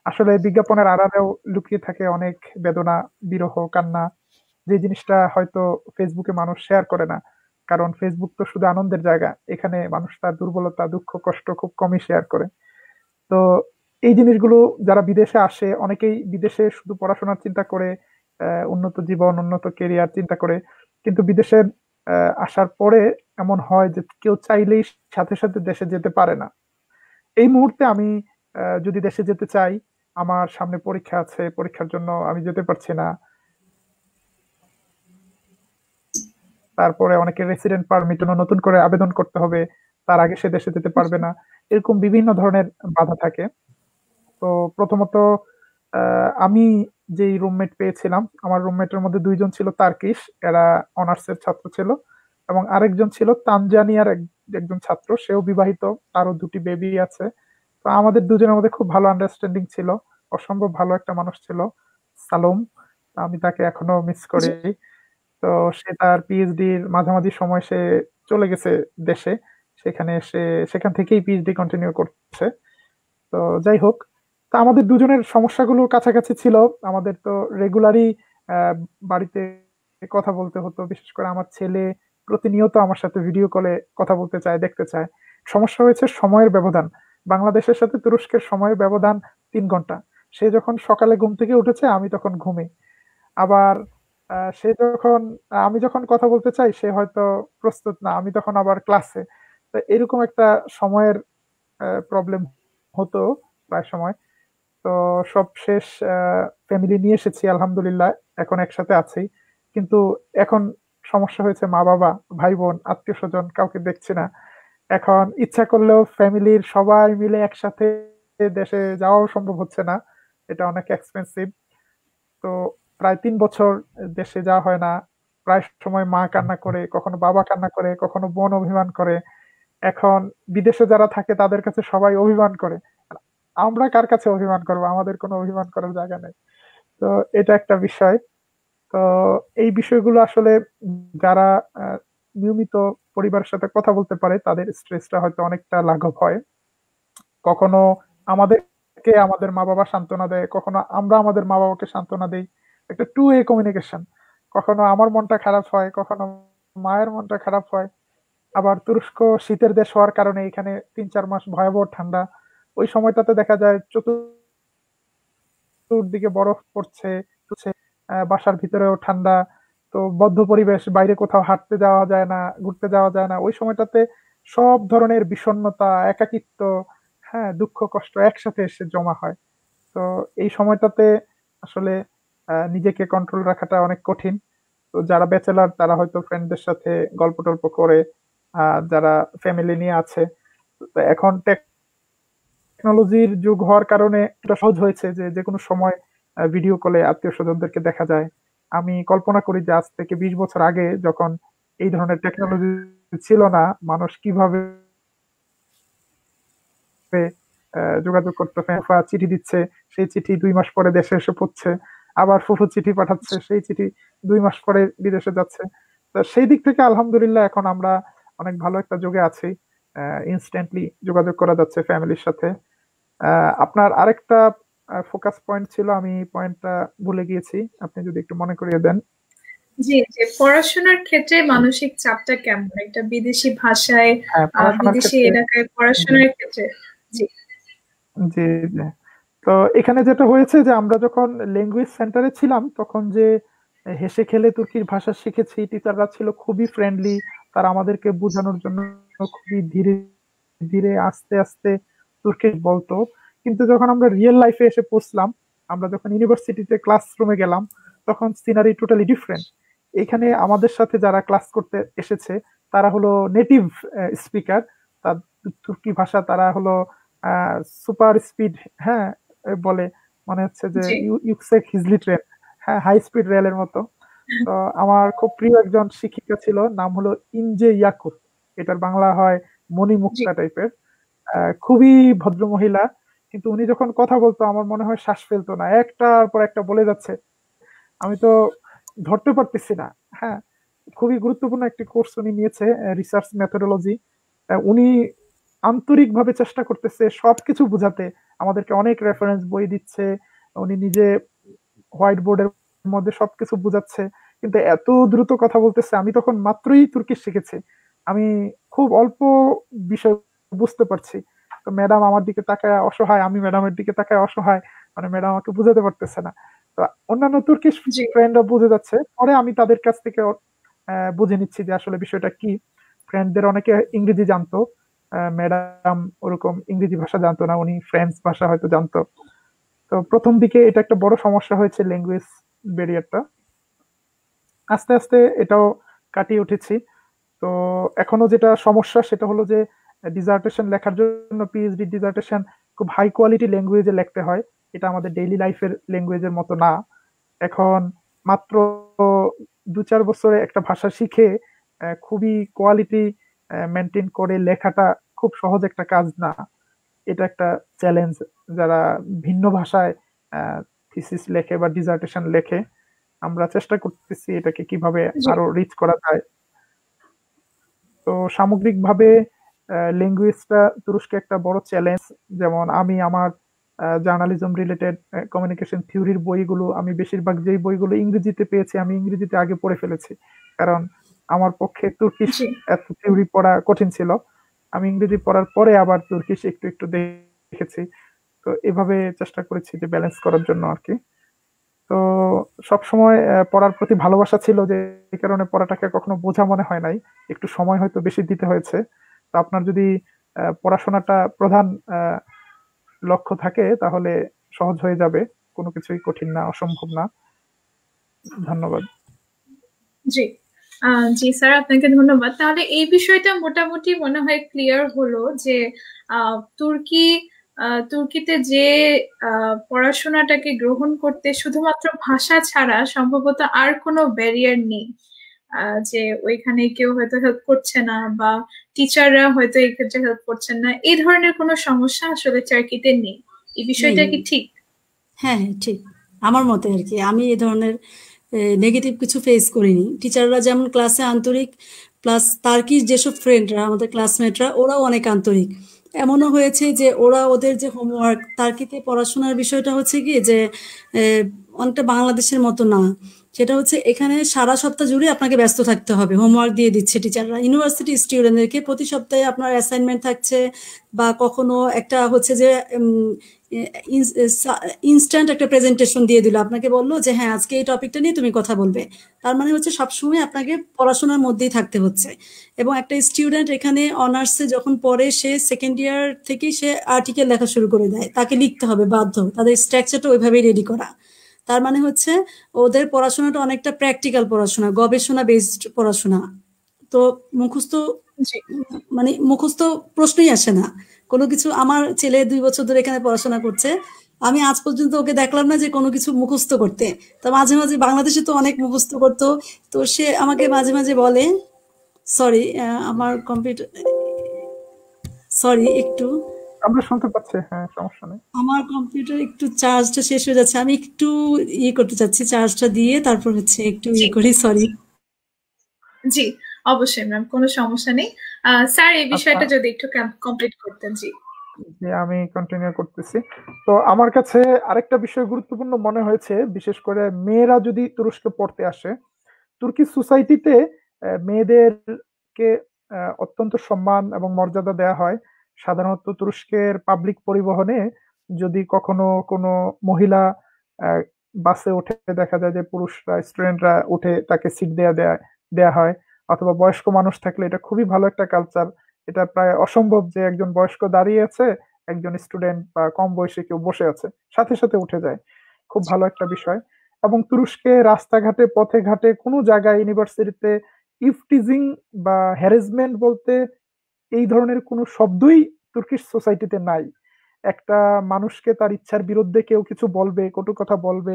আসলে বিজ্ঞাপনের আড়ালেও লুকিয়ে থাকে অনেক বেদনা, বিরহ, কান্না, যে জিনিসটা হয়তো ফেসবুকে মানুষ শেয়ার করে না। কারণ ফেসবুক তো শুধু আনন্দের জায়গা, এখানে মানুষ তার দুর্বলতা, দুঃখ, কষ্ট খুব কমই শেয়ার করে। তো এই জিনিসগুলো যারা বিদেশে আসে, অনেকেই বিদেশে শুধু পড়াশোনার চিন্তা করে, উন্নত জীবন, উন্নত কেরিয়ার চিন্তা করে, কিন্তু বিদেশে আসার পরে এমন হয় যে কেউ চাইলেই সাথে সাথে দেশে যেতে পারে না। এই মুহূর্তে আমি যদি দেশে যেতে চাই, আমার সামনে পরীক্ষা আছে, পরীক্ষার জন্য আমি যেতে পারছি না। তারপরে অনেকে রেসিডেন্ট পারমিট জন্য নতুন করে আবেদন করতে হবে, তার আগে সে দেশে যেতে পারবে না। এরকম বিভিন্ন ধরনের বাধা থাকে। তো প্রথমত আমি যেই রুমমেট পেয়েছিলাম, আমার রুমমেটের মধ্যে 2 জন ছিল তার্কিশ, এরা অনার্সের ছাত্র ছিল, এবং আরেকজন ছিল তানজানিয়ার একজন ছাত্র, সেও বিবাহিত, তারও 2টি বেবি আছে। তো আমাদের দুজনের মধ্যে খুব ভালো আন্ডারস্ট্যান্ডিং ছিল, অসম্ভব ভালো একটা মানুষ ছিল সালোম, আমি তাকে এখনো মিস করি। তো সে তার পিএইচডির মাঝামাঝি সময় সে চলে গেছে দেশে, সেখানে সে সেখান থেকেই পিএইচডি কন্টিনিউ করছে। তো যাই হোক, তো আমাদের দুজনের সমস্যাগুলো কাছাকাছি ছিল। আমাদের তো রেগুলারই বাড়িতে কথা বলতে হতো, বিশেষ করে আমার ছেলে প্রতিনিয়ত আমার সাথে ভিডিও কলে কথা বলতে চায়, দেখতে চায়। সমস্যা হয়েছে সময়ের ব্যবধান। বাংলাদেশের সাথে তুরস্কের সময়ের ব্যবধান 3 ঘন্টা। সে যখন সকালে ঘুম থেকে উঠেছে, আমি তখন ঘুমে। আবার সে যখন আমি যখন কথা বলতে চাই, সে হয়তো প্রস্তুত না, আমি তখন আবার ক্লাসে। তো এরকম একটা সময়ের প্রবলেম হতো প্রায় সময়। তো সব শেষ ফ্যামিলি নিয়ে এসেছি আলহামদুলিল্লাহ, এখন একসাথে আছি। কিন্তু এখন সমস্যা হয়েছে, মা বাবা, ভাই বোন, আত্মীয় স্বজন কাউকে দেখছি না। এখন ইচ্ছা করলেও ফ্যামিলির সবাই মিলে একসাথে দেশে যাওয়াও সম্ভব হচ্ছে না, এটা অনেক এক্সপেন্সিভ। তো প্রায় 3 বছর দেশে যাওয়া হয় না। প্রায় সময় মা কান্না করে, কখনো বাবা কান্না করে, কখনো বোন অভিমান করে। এখন বিদেশে যারা থাকে তাদের কাছে সবাই অভিমান করে, আর আমরা কার কাছে অভিমান করবো? আমাদের কোনো অভিমান করার জায়গা নেই। তো এটা একটা বিষয়। তো এই বিষয়গুলো আসলে যারা নিয়মিত পরিবারের সাথে কথা বলতে পারে, তাদের স্ট্রেসটা হয়তো অনেকটা লাঘব হয়। কখনো আমাদেরকে আমাদের মা বাবা সান্ত্বনা দেয়, কখনো আমরা আমাদের মা বাবাকে সান্ত্বনা দেই। একটা টু ওয়ে কমিউনিকেশন। কখনো আমার মনটা খারাপ হয়, কখনো মায়ের মনটা খারাপ হয়। আবার তুরস্ক শীতের দেশ হওয়ার কারণে এখানে 3-4 মাস ভয়াবহ ঠান্ডা। ওই সময়টাতে দেখা যায় চতুর্দিকে বরফ পড়ছে, বাসার ভিতরেও ঠান্ডা। তো বদ্ধ পরিবেশ, বাইরে কোথাও হাঁটতে যাওয়া যায় না, ঘুরতে যাওয়া যায় না। ওই সময়টাতে সব ধরনের বিষণ্ণতা, একাকিত্ব, হ্যাঁ, দুঃখ কষ্ট একসাথে এসে জমা হয়। তো এই সময়টাতে আসলে নিজেকে কন্ট্রোল রাখাটা অনেক কঠিন। তো যারা ব্যাচেলার তারা হয়তো ফ্রেন্ডদের সাথে গল্প টল্প করে, যারা ফ্যামিলি নিয়ে আছে, তো এখন টেকনোলজির যুগ হওয়ার কারণে এটা সহজ হয়েছে যে যে কোনো সময় ভিডিও কলে আত্মীয় স্বজনদেরকে দেখা যায়। আমি কল্পনা করি যে আজ থেকে 20 বছর আগে যখন এই ধরনের টেকনোলজি ছিল না, মানুষ কিভাবে যোগাযোগ করতে, ফুফা চিঠি দিচ্ছে, সেই চিঠি 2 মাস পরে দেশে এসে পড়ছে, আবার ফুফু চিঠি পাঠাচ্ছে, সেই চিঠি 2 মাস পরে বিদেশে যাচ্ছে। তো সেই দিক থেকে আলহামদুলিল্লাহ এখন আমরা অনেক ভালো একটা যুগে আছি, ইনস্ট্যান্টলি যোগাযোগ করা যাচ্ছে ফ্যামিলির সাথে। আপনার আরেকটা ফোকাস পয়েন্ট ছিল, আমি পয়েন্টটা ভুলে গিয়েছি, আপনি যদি একটু মনে করিয়ে দেন। জি, যে পড়াশোনার ক্ষেত্রে মানসিক চাপটা কেমন একটা বিদেশি ভাষায় হ্যাঁ, পড়াশোনার বিদেশি ক্ষেত্রে। এলাকায় জি, পড়াশোনার ক্ষেত্রে। জি জি, জি। তো এখানে যেটা হয়েছে যে আমরা যখন ল্যাঙ্গুয়েজ সেন্টারে ছিলাম, তখন যে হেসে খেলে তুর্কির ভাষা শিখেছি, টিচাররা ছিল খুবই ফ্রেন্ডলি। তারা আমাদেরকে বোঝানোর জন্য খুবই ধীরে ধীরে আস্তে আস্তে তুর্কি বলতো। কিন্তু যখন আমরা রিয়েল লাইফে এসে পৌঁছলাম, আমরা যখন ইউনিভার্সিটিতে ক্লাসরুমে গেলাম, তখন সিনারি টোটালি ডিফারেন্ট। এখানে আমাদের সাথে যারা ক্লাস করতে এসেছে, তারা হলো নেটিভ স্পিকার। তার তুর্কি ভাষা তারা হলো সুপার স্পিড, হ্যাঁ, বলে, মনে হচ্ছে যে জি ইউকসেক হিজলি ট্রেন, হ্যাঁ, হাই স্পিড রেলের মতো। তো আমার খুব প্রিয় একজন শিক্ষিকা ছিল, নাম হলো ইনজে ইয়াকুব। এটার বাংলা হয় মণি জি মুক্তা টাইপের। খুবই ভদ্র মহিলা। কিন্তু উনি যখন কথা বলতো আমার মনে হয় শ্বাস ফেলতো না, একটার পর একটা বলে যাচ্ছে, আমি তো ধরতে পারতেছি না। হ্যাঁ, খুবই গুরুত্বপূর্ণ একটি কোর্স উনি নিয়েছে, রিসার্চ মেথোডোলজি। উনি আন্তরিকভাবে চেষ্টা করতেছে সবকিছু বুঝাতে, আমাদেরকে অনেক রেফারেন্স বই দিচ্ছে, উনি নিজে হোয়াইট বোর্ডের মধ্যে সবকিছু বুঝাচ্ছে, কিন্তু এত দ্রুত কথা বলতেছে। আমি তখন মাত্রই তুর্কি শিখেছি, আমি খুব অল্প বিষয় বুঝতে পারছি। তো ম্যাডাম আমার দিকে তাকায় অসহায়, আমি ম্যাডামের দিকে তাকায় অসহায়, মানে ম্যাডাম আমাকে বুঝাতে পারতেছে না। তো অন্যান্য তুর্কিশ জি ফ্রেন্ডরা বুঝে যাচ্ছে, পরে আমি তাদের কাছ থেকে বুঝে নিচ্ছি যে আসলে বিষয়টা কি। ফ্রেন্ডদের অনেকে ইংরেজি জানতো, ম্যাডাম ওরকম ইংরেজি ভাষা জানতো না, উনি ফ্রেঞ্চ ভাষা হয়তো জানতো। তো প্রথম দিকে এটা একটা বড় সমস্যা হয়েছে, ল্যাঙ্গুয়েজ ব্যারিয়ারটা। আস্তে আস্তে এটাও কাটিয়ে উঠেছি। তো এখনো যেটা সমস্যা সেটা হলো যে ডিজার্টেশন লেখার জন্য, পিএইচডি ডিজার্টেশন খুব হাই কোয়ালিটি ল্যাঙ্গুয়েজে লিখতে হয়। এটা আমাদের ডেইলি লাইফের ল্যাঙ্গুয়েজের মতো না। এখন মাত্র 2-4 বছরে একটা ভাষা শিখে খুবই কোয়ালিটি মেনটেন করে লেখাটা খুব সহজ একটা কাজ না। এটা একটা চ্যালেঞ্জ যারা ভিন্ন ভাষায় থিসিস লেখে বা ডিজার্টেশন লেখে। আমরা চেষ্টা করতেছি এটাকে কিভাবে জি আরো রিচ করা যায়। তো সামগ্রিকভাবে ল্যাঙ্গুয়েজটা তুরস্কে একটা বড় চ্যালেঞ্জ। যেমন আমি আমার জার্নালিজম রিলেটেড কমিউনিকেশন থিওরির বইগুলো, আমি বেশিরভাগ যেই বইগুলো ইংরেজিতে পেয়েছি আমি ইংরেজিতে আগে পড়ে ফেলেছি, কারণ আমার পক্ষে তুর্কিশ জি এত থিওরি পড়া কঠিন ছিল। আমি ইংরেজি পড়ার পরে আবার তুর্কিশ একটু একটু দেখেছি। তো এভাবে চেষ্টা করেছি যে ব্যালেন্স করার জন্য আর কি। তো সবসময় পড়ার প্রতি ভালোবাসা ছিল, যে এই কারণে পড়াটাকে কখনো বোঝা মনে হয় নাই। একটু সময় হয়তো বেশি দিতে হয়েছে। তো আপনার যদি পড়াশোনাটা প্রধান লক্ষ্য থাকে তাহলে সহজ হয়ে যাবে, কোনো কিছুই কঠিন না, অসম্ভব না। ধন্যবাদ। জি জি স্যার, আপনাকে ধন্যবাদ। তাহলে এই বিষয়টা মোটামুটি মনে হয় ক্লিয়ার হলো যে তুর্কি তুর্কিতে যে পড়াশোনাটাকে গ্রহণ করতে শুধুমাত্র ভাষা ছাড়া সম্ভবত আর কোনো ব্যারিয়ার নেই। যে ওইখানে কেউ হয়তো হেল্প করছে না, বা টিচাররা হয়তো এই ক্ষেত্রে হেল্প করছেন না, এই ধরনের কোনো সমস্যা আসলে টার্কিতে নেই। এই নেই বিষয়টা কি নেই ঠিক? হ্যাঁ হ্যাঁ ঠিক। আমার মতে আর কি, আমি এ ধরনের নেগেটিভ কিছু ফেস করিনি। টিচাররা যেমন ক্লাসে আন্তরিক, প্লাস তার্কির যেসব ফ্রেন্ডরা আমাদের ক্লাসমেটরা ওরাও অনেক আন্তরিক। এমনও হয়েছে যে ওরা ওদের যে হোমওয়ার্ক, তার্কিতে পড়াশোনার বিষয়টা হচ্ছে কি যে অনেকটা বাংলাদেশের মতো না। সেটা হচ্ছে এখানে সারা সপ্তাহ জুড়ে আপনাকে ব্যস্ত থাকতে হবে, হোমওয়ার্ক দিয়ে দিচ্ছে টিচাররা। ইউনিভার্সিটি স্টুডেন্টদেরকে প্রতি সপ্তাহে আপনার অ্যাসাইনমেন্ট থাকছে, বা কখনো একটা হচ্ছে যে ইনস্ট্যান্ট একটা প্রেজেন্টেশন দিয়ে দিল, আপনাকে বললো যে হ্যাঁ আজকে এই টপিকটা নিয়ে তুমি কথা বলবে। তার মানে হচ্ছে সবসময় আপনাকে পড়াশোনার মধ্যেই থাকতে হচ্ছে। এবং একটা স্টুডেন্ট এখানে অনার্সে যখন পড়ে, সে সেকেন্ড ইয়ার থেকেই সে আর্টিকেল লেখা শুরু করে দেয়, তাকে লিখতে হবে বাধ্য, তাদের স্ট্রাকচারটা ওইভাবেই রেডি করা। তার মানে হচ্ছে ওদের পড়াশোনাটা অনেকটা প্র্যাকটিক্যাল পড়াশোনা, গবেষণা বেসড পড়াশোনা। তো মুখস্থ জি মানে মুখস্থ প্রশ্নই আসে না কোনো কিছু। আমার ছেলে 2 বছর ধরে এখানে পড়াশোনা করছে, আমি আজ পর্যন্ত ওকে দেখলাম না যে কোনো কিছু মুখস্থ করতে। তো মাঝে মাঝে বাংলাদেশে তো অনেক মুখস্থ করতো, তো সে আমাকে মাঝে মাঝে বলে, সরি আমার কম্পিউটার, সরি একটু, আমরা শুনতে পাচ্ছি, হ্যাঁ সমস্যা নেই। আমার কম্পিউটার একটু চার্জটা শেষ হয়ে যাচ্ছে, আমি একটু ইয়ে করতে চাচ্ছি, চার্জটা দিয়ে তারপর হচ্ছে একটু জি ইয়ে করি, সরি। জি অবশ্যই ম্যাম, কোনো সমস্যা নেই। স্যার এই আচ্ছা, বিষয়টা যদি একটু কমপ্লিট করতেন। জি যে আমি কন্টিনিউ করতেছি। তো আমার কাছে আরেকটা বিষয় গুরুত্বপূর্ণ মনে হয়েছে, বিশেষ করে মেয়েরা যদি তুরস্কে পড়তে আসে, তুর্কি সোসাইটিতে মেয়েদেরকে অত্যন্ত সম্মান এবং মর্যাদা দেওয়া হয়। সাধারণত তুরস্কের পাবলিক পরিবহনে যদি কখনো কোনো মহিলা আহ, বাসে উঠে, দেখা যায় যে পুরুষরা, স্টুডেন্টরা উঠে তাকে সিট দেয়া হয়। অথবা বয়স্ক মানুষ থাকলে এটা খুবই ভালো একটা কালচার। এটা প্রায় অসম্ভব যে একজন বয়স্ক দাঁড়িয়ে আছে, একজন স্টুডেন্ট বা কম বয়সী কেউ বসে আছে, সাথে সাথে উঠে যায়। খুব ভালো একটা বিষয়। এবং তুরস্কে রাস্তাঘাটে, পথে ঘাটে, কোনো জায়গায়, ইউনিভার্সিটিতে ইফটিজিং বা হ্যারাসমেন্ট বলতে এই ধরনের কোনো শব্দই তুর্কিশ সোসাইটিতে নাই। একটা মানুষকে তার ইচ্ছার বিরুদ্ধে কেউ কিছু বলবে, কটু কথা বলবে,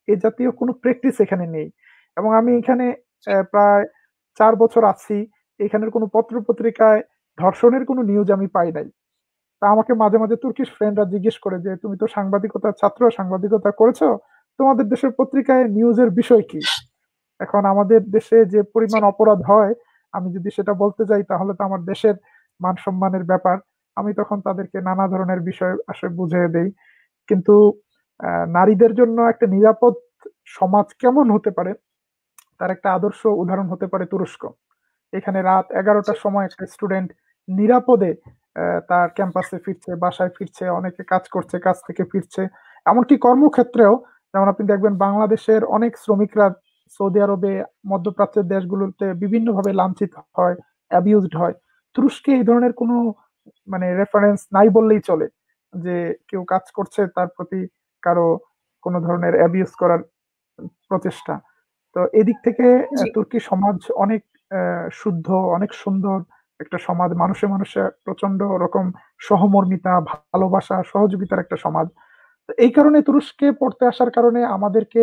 এ জাতীয় কোনো প্র্যাকটিস এখানে নেই। এবং আমি এখানে প্রায় 4 বছর আছি, এখানের কোনো পত্র পত্রিকায় ধর্ষণের কোনো নিউজ আমি পাই নাই। তা আমাকে মাঝে মাঝে তুর্কিশ ফ্রেন্ডরা জিজ্ঞেস করে যে তুমি তো সাংবাদিকতার ছাত্র, সাংবাদিকতা করেছো, তোমাদের দেশের পত্রিকায় নিউজের বিষয় কি? এখন আমাদের দেশে যে পরিমাণ অপরাধ হয়, আমি যদি সেটা বলতে যাই তাহলে তো আমার দেশের মান সম্মানের ব্যাপার। আমি তখন তাদেরকে নানা ধরনের বিষয় আসলে বুঝিয়ে দেই। কিন্তু নারীদের জন্য একটা নিরাপদ সমাজ কেমন হতে পারে, তার একটা আদর্শ উদাহরণ হতে পারে তুরস্ক। এখানে রাত 11টার সময় একটা স্টুডেন্ট নিরাপদে তার ক্যাম্পাসে ফিরছে, বাসায় ফিরছে, অনেকে কাজ করছে, কাজ থেকে ফিরছে। এমনকি কর্মক্ষেত্রেও যেমন আপনি দেখবেন বাংলাদেশের অনেক শ্রমিকরা সৌদি আরবে, মধ্যপ্রাচ্যের দেশগুলোতে বিভিন্নভাবে লাঞ্ছিত হয়, অ্যাবিউজড হয়। তুরস্কে এই ধরনের কোনো মানে রেফারেন্স নাই বললেই চলে, যে কেউ কাজ করছে তার প্রতি কারো কোনো ধরনের অ্যাবিউজ করার প্রচেষ্টা। তো এদিক থেকে জি তুর্কি সমাজ অনেক শুদ্ধ, অনেক সুন্দর একটা সমাজ। মানুষে মানুষে প্রচন্ড রকম সহমর্মিতা, ভালোবাসা, সহযোগিতার একটা সমাজ। তো এই কারণে তুরস্কে পড়তে আসার কারণে আমাদেরকে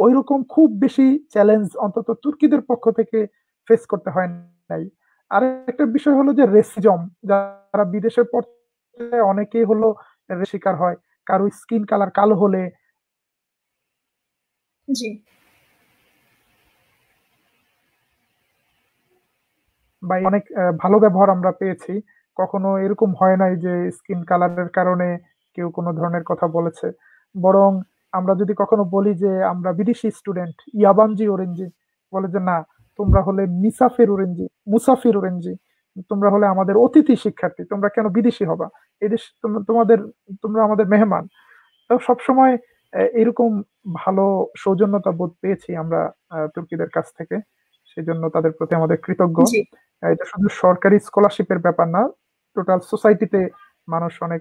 ওইরকম খুব বেশি চ্যালেঞ্জ অন্তত তুর্কিদের পক্ষ থেকে ফেস করতে হয় নাই। আর একটা বিষয় হলো যে রেসিজম, যারা বিদেশে পড়তে অনেকেই হলো শিকার হয়। কারো স্কিন কালার কালো হলে জি বা অনেক ভালো ব্যবহার আমরা পেয়েছি। কখনো এরকম হয় নাই যে স্কিন কালারের কারণে কেউ কোনো ধরনের কথা বলেছে। বরং আমরা যদি কখনো বলি যে আমরা বিদেশি স্টুডেন্ট, ইয়াবানজি ওরেঞ্জি, বলে যে না, তোমরা হলে মুসাফির ওরেঞ্জি, তোমরা হলে আমাদের অতিথি শিক্ষার্থী, তোমরা কেন বিদেশি হবা, এই দেশ তোমাদের, তোমরা আমাদের মেহমান। তো সবসময় এরকম ভালো সৌজন্যতা বোধ পেয়েছি আমরা তুর্কিদের কাছ থেকে। সেজন্য তাদের প্রতি আমাদের কৃতজ্ঞ। জি এটা শুধু সরকারি স্কলারশিপের ব্যাপার না, টোটাল সোসাইটিতে মানুষ অনেক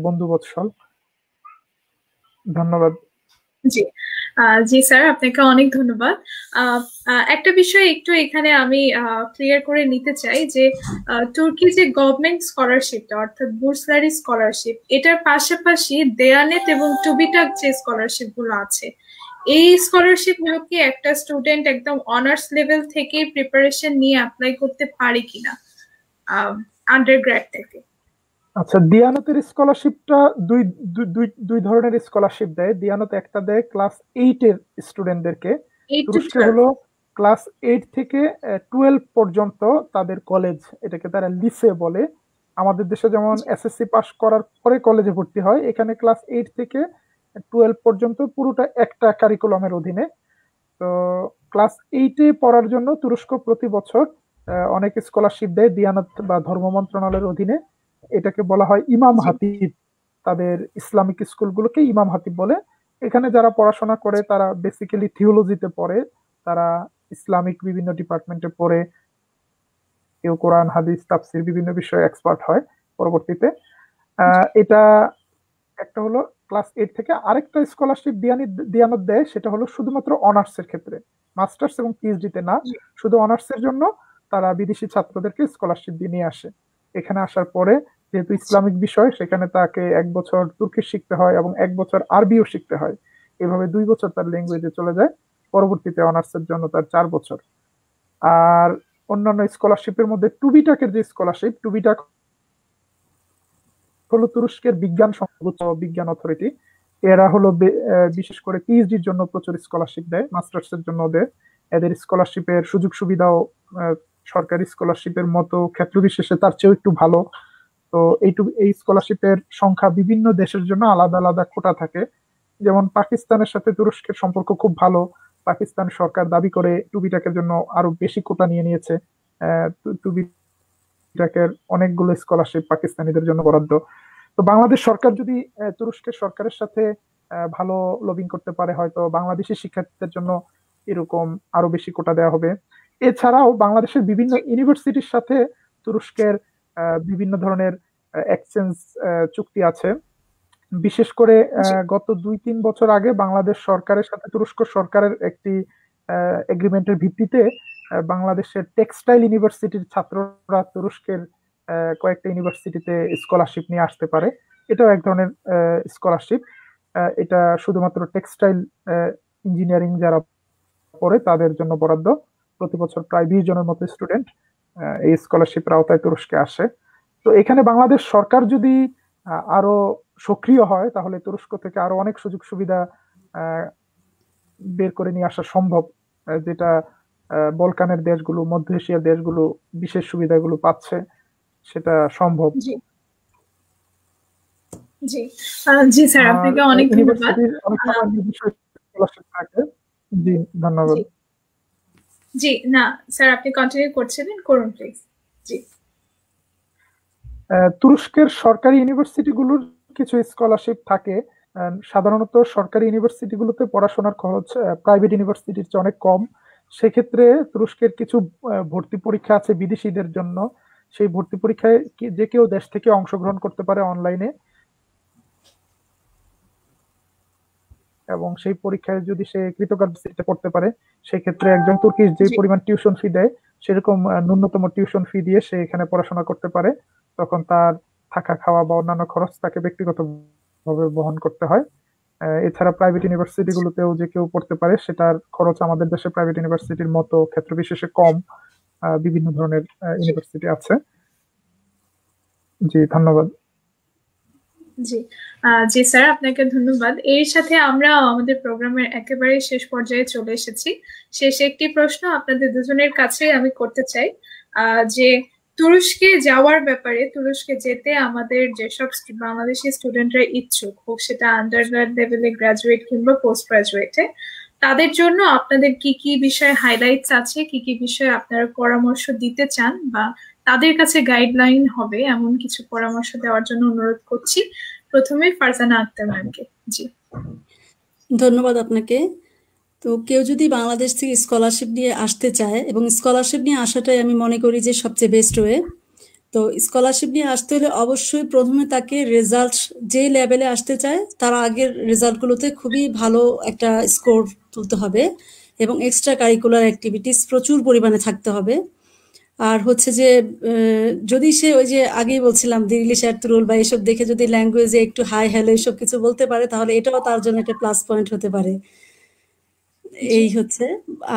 বন্ধুবৎসল। ধন্যবাদ। জি জি স্যার, আপনাকে অনেক ধন্যবাদ। একটা বিষয় একটু এখানে আমি ক্লিয়ার করে নিতে চাই যে তুর্কি যে গভর্নমেন্ট স্কলারশিপটা অর্থাৎ বুর্সারি স্কলারশিপ, এটার পাশাপাশি দেয়ানেত এবং টুবিটাক যে স্কলারশিপ গুলো আছে, এই স্কলারশিপ গুলো কি একটা স্টুডেন্ট একদম অনার্স লেভেল থেকে প্রিপারেশন নিয়ে অ্যাপ্লাই করতে পারে কিনা আন্ডারগ্র্যাড থেকে? আচ্ছা, দিয়ানতের স্কলারশিপটা দুই দুই দুই দুই ধরনের স্কলারশিপ দেয়। দিয়ানত একটা দেয় ক্লাস 8 এর স্টুডেন্টদেরকে। 8 to তুরস্কে 12? হলো ক্লাস 8 থেকে 12 পর্যন্ত তাদের কলেজ, এটাকে তারা লিসে বলে। আমাদের দেশে যেমন এসএসসি পাস করার পরে কলেজে ভর্তি হয়, এখানে ক্লাস 8 থেকে 12 পর্যন্ত পুরোটা একটা কারিকুলামের অধীনে। তো ক্লাস 8 এ পড়ার জন্য তুরস্ক প্রতি বছর অনেক স্কলারশিপ দেয় দিয়ানত বা ধর্ম মন্ত্রণালয়ের অধীনে। এটাকে বলা হয় ইমাম জি হাতিব। তাদের ইসলামিক স্কুলগুলোকে ইমাম হাতিব বলে। এখানে যারা পড়াশোনা করে তারা বেসিক্যালি থিওলজিতে পড়ে, তারা ইসলামিক বিভিন্ন ডিপার্টমেন্টে পড়ে, কেউ কোরআন, হাদিস, তাফসির বিভিন্ন বিষয়ে এক্সপার্ট হয় পরবর্তীতে। এটা একটা হলো ক্লাস 8 থেকে। আরেকটা স্কলারশিপ দিয়ানত দেয়, সেটা হলো শুধুমাত্র অনার্সের ক্ষেত্রে, মাস্টার্স এবং পিএইচডি তে না, জি শুধু অনার্সের জন্য তারা বিদেশি ছাত্রদেরকে স্কলারশিপ দিয়ে নিয়ে আসে। এখানে আসার পরে যেহেতু ইসলামিক বিষয়, সেখানে তাকে 1 বছর তুর্কি শিখতে হয় এবং 1 বছর আরবিও শিখতে হয়। এভাবে 2 বছর তার ল্যাঙ্গুয়েজে চলে যায়। পরবর্তীতে অনার্সের জন্য তার 4 বছর। আর অন্যান্য স্কলারশিপের মধ্যে টুবিটাকের যে স্কলারশিপ, টুবিটাক হলো তুরস্কের বিজ্ঞান সর্বোচ্চ বিজ্ঞান অথরিটি। এরা হলো বিশেষ করে পিএইচডির জন্য প্রচুর স্কলারশিপ দেয়, মাস্টার্স এর জন্য দেয়। এদের স্কলারশিপের সুযোগ সুবিধাও সরকারি স্কলারশিপের মতো ক্ষেত্র বিশেষে তার চেয়েও একটু ভালো। তো এই স্কলারশিপের সংখ্যা বিভিন্ন দেশের জন্য আলাদা আলাদা কোটা থাকে। যেমন পাকিস্তানের সাথে তুরস্কের সম্পর্ক খুব ভালো। পাকিস্তান সরকার দাবি করে টুবিটাকের জন্য আরো বেশি কোটা নিয়ে নিয়েছে। টুবিটাকের অনেকগুলো স্কলারশিপ পাকিস্তানিদের জন্য বরাদ্দ। তো বাংলাদেশ সরকার যদি তুরস্কের সরকারের সাথে ভালো লবিং করতে পারে, হয়তো বাংলাদেশি শিক্ষার্থীদের জন্য এরকম আরো বেশি কোটা দেওয়া হবে। এছাড়াও বাংলাদেশের বিভিন্ন ইউনিভার্সিটির সাথে তুরস্কের বিভিন্ন ধরনের এক্সচেঞ্জ চুক্তি আছে। বিশেষ করে জি গত 2-3 বছর আগে বাংলাদেশ সরকারের সাথে তুরস্ক সরকারের একটি এগ্রিমেন্টের ভিত্তিতে বাংলাদেশের টেক্সটাইল ইউনিভার্সিটির ছাত্ররা তুরস্কের কয়েকটা ইউনিভার্সিটিতে স্কলারশিপ নিয়ে আসতে পারে। এটাও এক ধরনের স্কলারশিপ। এটা শুধুমাত্র টেক্সটাইল ইঞ্জিনিয়ারিং যারা পড়ে তাদের জন্য বরাদ্দ। প্রতি বছর প্রায় 20 জনের মতো স্টুডেন্ট এই স্কলারশিপের আওতায় তুরস্কে আসে। তো এখানে বাংলাদেশ সরকার যদি আরো সক্রিয় হয়, তাহলে তুরস্ক থেকে আরো অনেক সুযোগ সুবিধা বের করে নিয়ে আসা সম্ভব, যেটা বলকানের দেশগুলো, মধ্য এশিয়ার দেশগুলো বিশেষ সুবিধাগুলো পাচ্ছে, সেটা সম্ভব। জি জি জি স্যার, আর আপনাকে অনেক ধন্যবাদ। ইউনিভার্সিটির অনেক সময় নিজস্ব স্কলারশিপ থাকে। জি, ধন্যবাদ। জি জি না স্যার, আপনি কন্টিনিউ করছিলেন, করুন প্লিজ। জি তুরস্কের সরকারি ইউনিভার্সিটিগুলোর কিছু স্কলারশিপ থাকে। সাধারণত সরকারি ইউনিভার্সিটিগুলোতে পড়াশোনার খরচ প্রাইভেট ইউনিভার্সিটির চেয়ে অনেক কম। সেক্ষেত্রে তুরস্কের কিছু ভর্তি পরীক্ষা আছে বিদেশিদের জন্য। সেই ভর্তি পরীক্ষায় যে কেউ দেশ থেকে অংশগ্রহণ করতে পারে অনলাইনে, এবং সেই পরীক্ষায় যদি সে কৃতকার্যতা করতে পারে সেক্ষেত্রে একজন তুর্কিশ যে পরিমাণ টিউশন ফি দেয় সেরকম ন্যূনতম টিউশন ফি দিয়ে সে এখানে পড়াশোনা করতে পারে। তখন তার থাকা খাওয়া বা অন্যান্য খরচ তাকে ব্যক্তিগতভাবে বহন করতে হয়। এছাড়া প্রাইভেট ইউনিভার্সিটি গুলোতেও যে কেউ পড়তে পারে, সেটার খরচ আমাদের দেশে প্রাইভেট ইউনিভার্সিটির মতো ক্ষেত্র বিশেষে কম। বিভিন্ন ধরনের ইউনিভার্সিটি আছে। জি, ধন্যবাদ। জি জি স্যার, আপনাকে ধন্যবাদ। এর সাথে আমরা আমাদের প্রোগ্রামের একেবারে শেষ পর্যায়ে চলে এসেছি। শেষে একটি প্রশ্ন আপনাদের দুজনের কাছে আমি করতে চাই, যে তুরস্কে যাওয়ার ব্যাপারে, তুরস্কে যেতে আমাদের যেসব বাংলাদেশি স্টুডেন্টরা ইচ্ছুক, হোক সেটা আন্ডারগ্রাড লেভেলে, গ্রাজুয়েট কিংবা পোস্ট গ্রাজুয়েটে, তাদের জন্য আপনাদের কি কি বিষয়ে হাইলাইটস আছে, কি কি বিষয়ে আপনারা পরামর্শ দিতে চান বা তাদের কাছে গাইডলাইন হবে এমন কিছু পরামর্শ দেওয়ার জন্য অনুরোধ করছি। প্রথমে ফারজানা আক্তার ম্যামকে। জি, ধন্যবাদ আপনাকে। তো কেউ যদি বাংলাদেশ থেকে স্কলারশিপ নিয়ে আসতে চায়, এবং স্কলারশিপ নিয়ে আসাটাই আমি মনে করি যে সবচেয়ে বেস্ট ওয়ে। তো স্কলারশিপ নিয়ে আসতে হলে অবশ্যই প্রথমে তাকে রেজাল্ট, যে লেভেলে আসতে চায় তার আগের রেজাল্টগুলোতে খুবই ভালো একটা স্কোর তুলতে হবে, এবং এক্সট্রা কারিকুলার অ্যাক্টিভিটিস প্রচুর পরিমাণে থাকতে হবে। আর হচ্ছে যে যদি সে ওই যে আগেই বলছিলাম দিরিলিশ এর্তুরুল বা এসব দেখে যদি ল্যাঙ্গুয়েজে একটু হাই হ্যালো এসব কিছু বলতে পারে, তাহলে এটাও তার জন্য একটা প্লাস পয়েন্ট হতে পারে। এই হচ্ছে।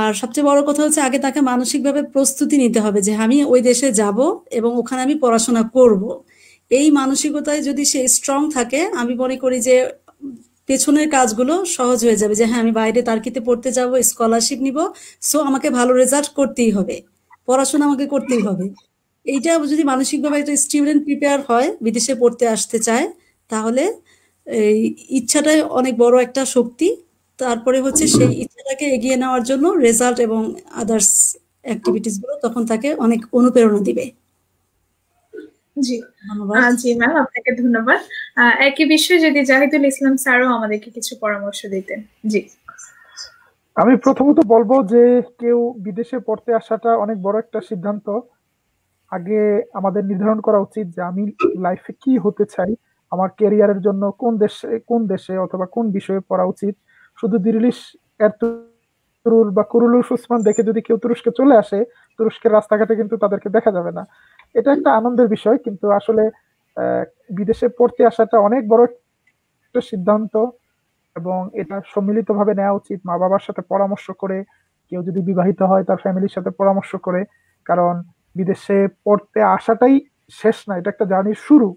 আর সবচেয়ে বড় কথা হচ্ছে আগে তাকে মানসিকভাবে প্রস্তুতি নিতে হবে যে আমি ওই দেশে যাব এবং ওখানে আমি পড়াশোনা করব। এই মানসিকতায় যদি সে স্ট্রং থাকে, আমি মনে করি যে পেছনের কাজগুলো সহজ হয়ে যাবে। যে হ্যাঁ, আমি বাইরে তার্কিতে পড়তে যাব, স্কলারশিপ নিব, সো আমাকে ভালো রেজাল্ট করতেই হবে, পড়াশোনা আমাকে করতেই হবে। এইটা যদি মানসিকভাবে একটা স্টুডেন্ট প্রিপেয়ার হয়, বিদেশে পড়তে আসতে চায়, তাহলে এই ইচ্ছাটাই অনেক বড় একটা শক্তি। তারপরে হচ্ছে সেই ইচ্ছাটাকে এগিয়ে নেওয়ার জন্য রেজাল্ট এবং আদার্স অ্যাক্টিভিটিস গুলো তখন তাকে অনেক অনুপ্রেরণা দিবে। জি ধন্যবাদ। জি ম্যাম, আপনাকে ধন্যবাদ। একই বিষয়ে যদি জাহিদুল ইসলাম স্যারও আমাদেরকে কিছু পরামর্শ দিতেন। জি, আমি প্রথমত বলবো যে কেউ বিদেশে পড়তে আসাটা অনেক বড় একটা সিদ্ধান্ত। আগে আমাদের নির্ধারণ করা উচিত যে আমি লাইফে কি হতে চাই, আমার ক্যারিয়ারের জন্য কোন দেশে অথবা কোন বিষয়ে পড়া উচিত। শুধু দিরিলিশ এরতুরুল বা কুরুলুস উসমান দেখে যদি কেউ তুরস্কে চলে আসে, তুরস্কের রাস্তাঘাটে কিন্তু তাদেরকে দেখা যাবে না। এটা একটা আনন্দের বিষয়, কিন্তু আসলে বিদেশে পড়তে আসাটা অনেক বড় একটা সিদ্ধান্ত, এবং এটা সম্মিলিতভাবে নেওয়া উচিত, মা বাবার সাথে পরামর্শ করে, কেউ যদি বিবাহিত হয় তার ফ্যামিলির সাথে পরামর্শ করে। কারণ বিদেশে পড়তে আসাটাই শেষ না, এটা একটা জার্নির শুরু।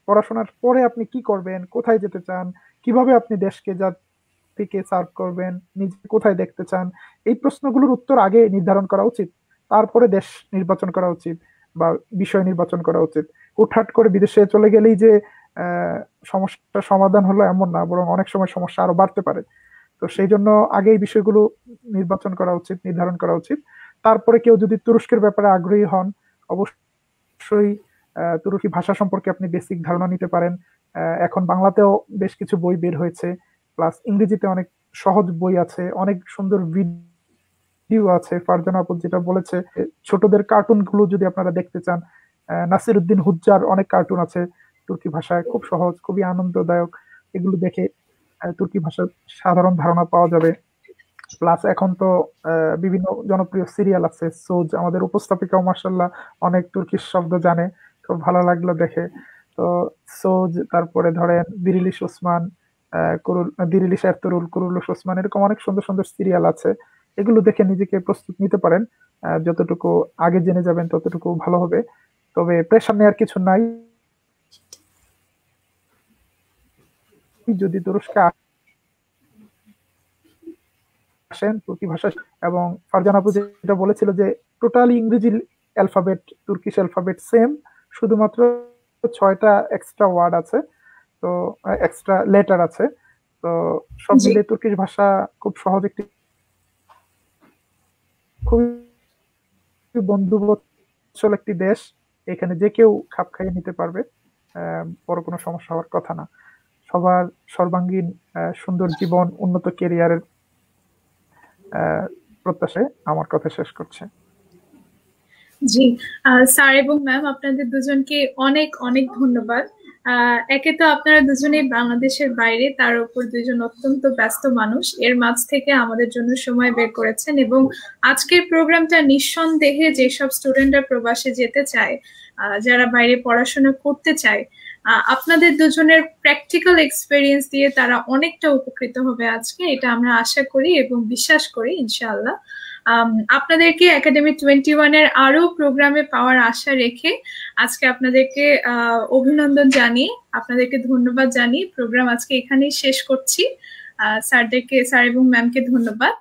পড়াশোনার পরে আপনি কি করবেন, কোথায় যেতে চান, কিভাবে আপনি দেশকে জাতিকে সার্ভ করবেন, নিজে কোথায় দেখতে চান, এই প্রশ্নগুলোর উত্তর আগে নির্ধারণ করা উচিত। তারপরে দেশ নির্বাচন করা উচিত বা বিষয় নির্বাচন করা উচিত। হুটহাট করে বিদেশে চলে গেলেই যে সমস্যার সমাধান হলো এমন না, বরং অনেক সময় সমস্যা আরো বাড়তে পারে। তো সেই জন্য আগে এই বিষয়গুলো নির্বাচন করা উচিত, নির্ধারণ করা উচিত। তারপরে কেউ যদি তুরস্কের ব্যাপারে আগ্রহী হন, অবশ্যই তুর্কি ভাষা সম্পর্কে আপনি বেসিক ধারণা নিতে পারেন। এখন বাংলাতেও বেশ কিছু বই বের হয়েছে, প্লাস ইংরেজিতে অনেক সহজ বই আছে, অনেক সুন্দর ভিডিও আছে। ফারজানা আপু যেটা বলেছে, ছোটদের কার্টুন গুলো যদি আপনারা দেখতে চান, নাসির উদ্দিন হুজ্জার অনেক কার্টুন আছে তুর্কি ভাষায়, খুব সহজ, খুবই আনন্দদায়ক। এগুলো দেখে তুর্কি ভাষার সাধারণ ধারণা পাওয়া যাবে। প্লাস এখন তো বিভিন্ন জনপ্রিয় সিরিয়াল আছে, সোজ, আমাদের উপস্থাপিকাও মার্শাল্লাহ অনেক তুর্কিশ শব্দ জানে, খুব ভালো লাগলো দেখে। তো সোজ, তারপরে ধরেন দিরিলিশ ওসমান, দিরিলিশ এর্তুরুল, কুরুলুস ওসমান, এরকম অনেক সুন্দর সুন্দর সিরিয়াল আছে। এগুলো দেখে নিজেকে প্রস্তুত নিতে পারেন। যতটুকু আগে জেনে যাবেন ততটুকু ভালো হবে। তবে প্রেশার নেওয়ার কিছু নাই। যদি তুরস্কে আসেন তুর্কি ভাষা, এবং ফারজানা আপু যেটা বলেছিল যে টোটালি ইংরেজি অ্যালফাবেট, তুর্কিশ অ্যালফাবেট সেম, শুধুমাত্র 6টা এক্সট্রা ওয়ার্ড আছে, তো এক্সট্রা লেটার আছে। তো সব মিলে তুর্কিশ ভাষা খুব সহজ, একটি খুবই বন্ধুবৎসল একটি দেশ। এখানে যে কেউ খাপ খাইয়ে নিতে পারবে, বড় কোনো সমস্যা হওয়ার কথা না। সবার সর্বাঙ্গীন সুন্দর জীবন, উন্নত কেরিয়ারের প্রত্যাশায় আমার কথা শেষ করছে। জি, স্যার এবং ম্যাম, আপনাদের দুজনকে অনেক অনেক ধন্যবাদ। একে তো আপনারা দুজনেই বাংলাদেশের বাইরে, তার উপর দুজন অত্যন্ত ব্যস্ত মানুষ, এর মাঝ থেকে আমাদের জন্য সময় বের করেছেন। এবং আজকের প্রোগ্রামটা নিঃসন্দেহে যেসব স্টুডেন্টরা প্রবাসে যেতে চায়, যারা বাইরে পড়াশোনা করতে চায়, আপনাদের দুজনের প্র্যাকটিক্যাল এক্সপেরিয়েন্স দিয়ে তারা অনেকটা উপকৃত হবে আজকে, এটা আমরা আশা করি এবং বিশ্বাস করি ইনশাআল্লাহ। আপনাদেরকে একাডেমি 21 এর আরো প্রোগ্রামে পাওয়ার আশা রেখে আজকে আপনাদেরকে অভিনন্দন জানিয়ে, আপনাদেরকে ধন্যবাদ জানিয়ে প্রোগ্রাম আজকে এখানেই শেষ করছি। স্যার এবং ম্যামকে ধন্যবাদ।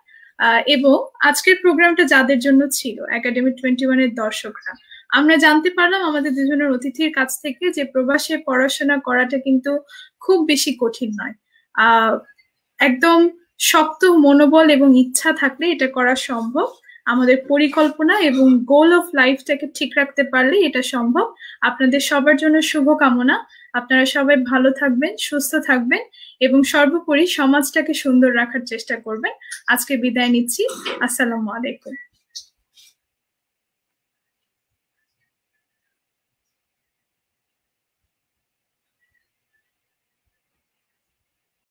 এবং আজকের প্রোগ্রামটা যাদের জন্য ছিল, একাডেমি 21 এর দর্শকরা, আমরা জানতে পারলাম আমাদের দুজনের অতিথির কাছ থেকে যে প্রবাসে পড়াশোনা করাটা কিন্তু খুব বেশি কঠিন নয়। একদম শক্ত মনোবল এবং ইচ্ছা থাকলে এটা করা সম্ভব। আমাদের পরিকল্পনা এবং গোল অফ লাইফটাকে ঠিক রাখতে পারলে এটা সম্ভব। আপনাদের সবার জন্য শুভকামনা। আপনারা সবাই ভালো থাকবেন, সুস্থ থাকবেন এবং সর্বোপরি সমাজটাকে সুন্দর রাখার চেষ্টা করবেন। আজকে বিদায় নিচ্ছি। আসসালামু আলাইকুম।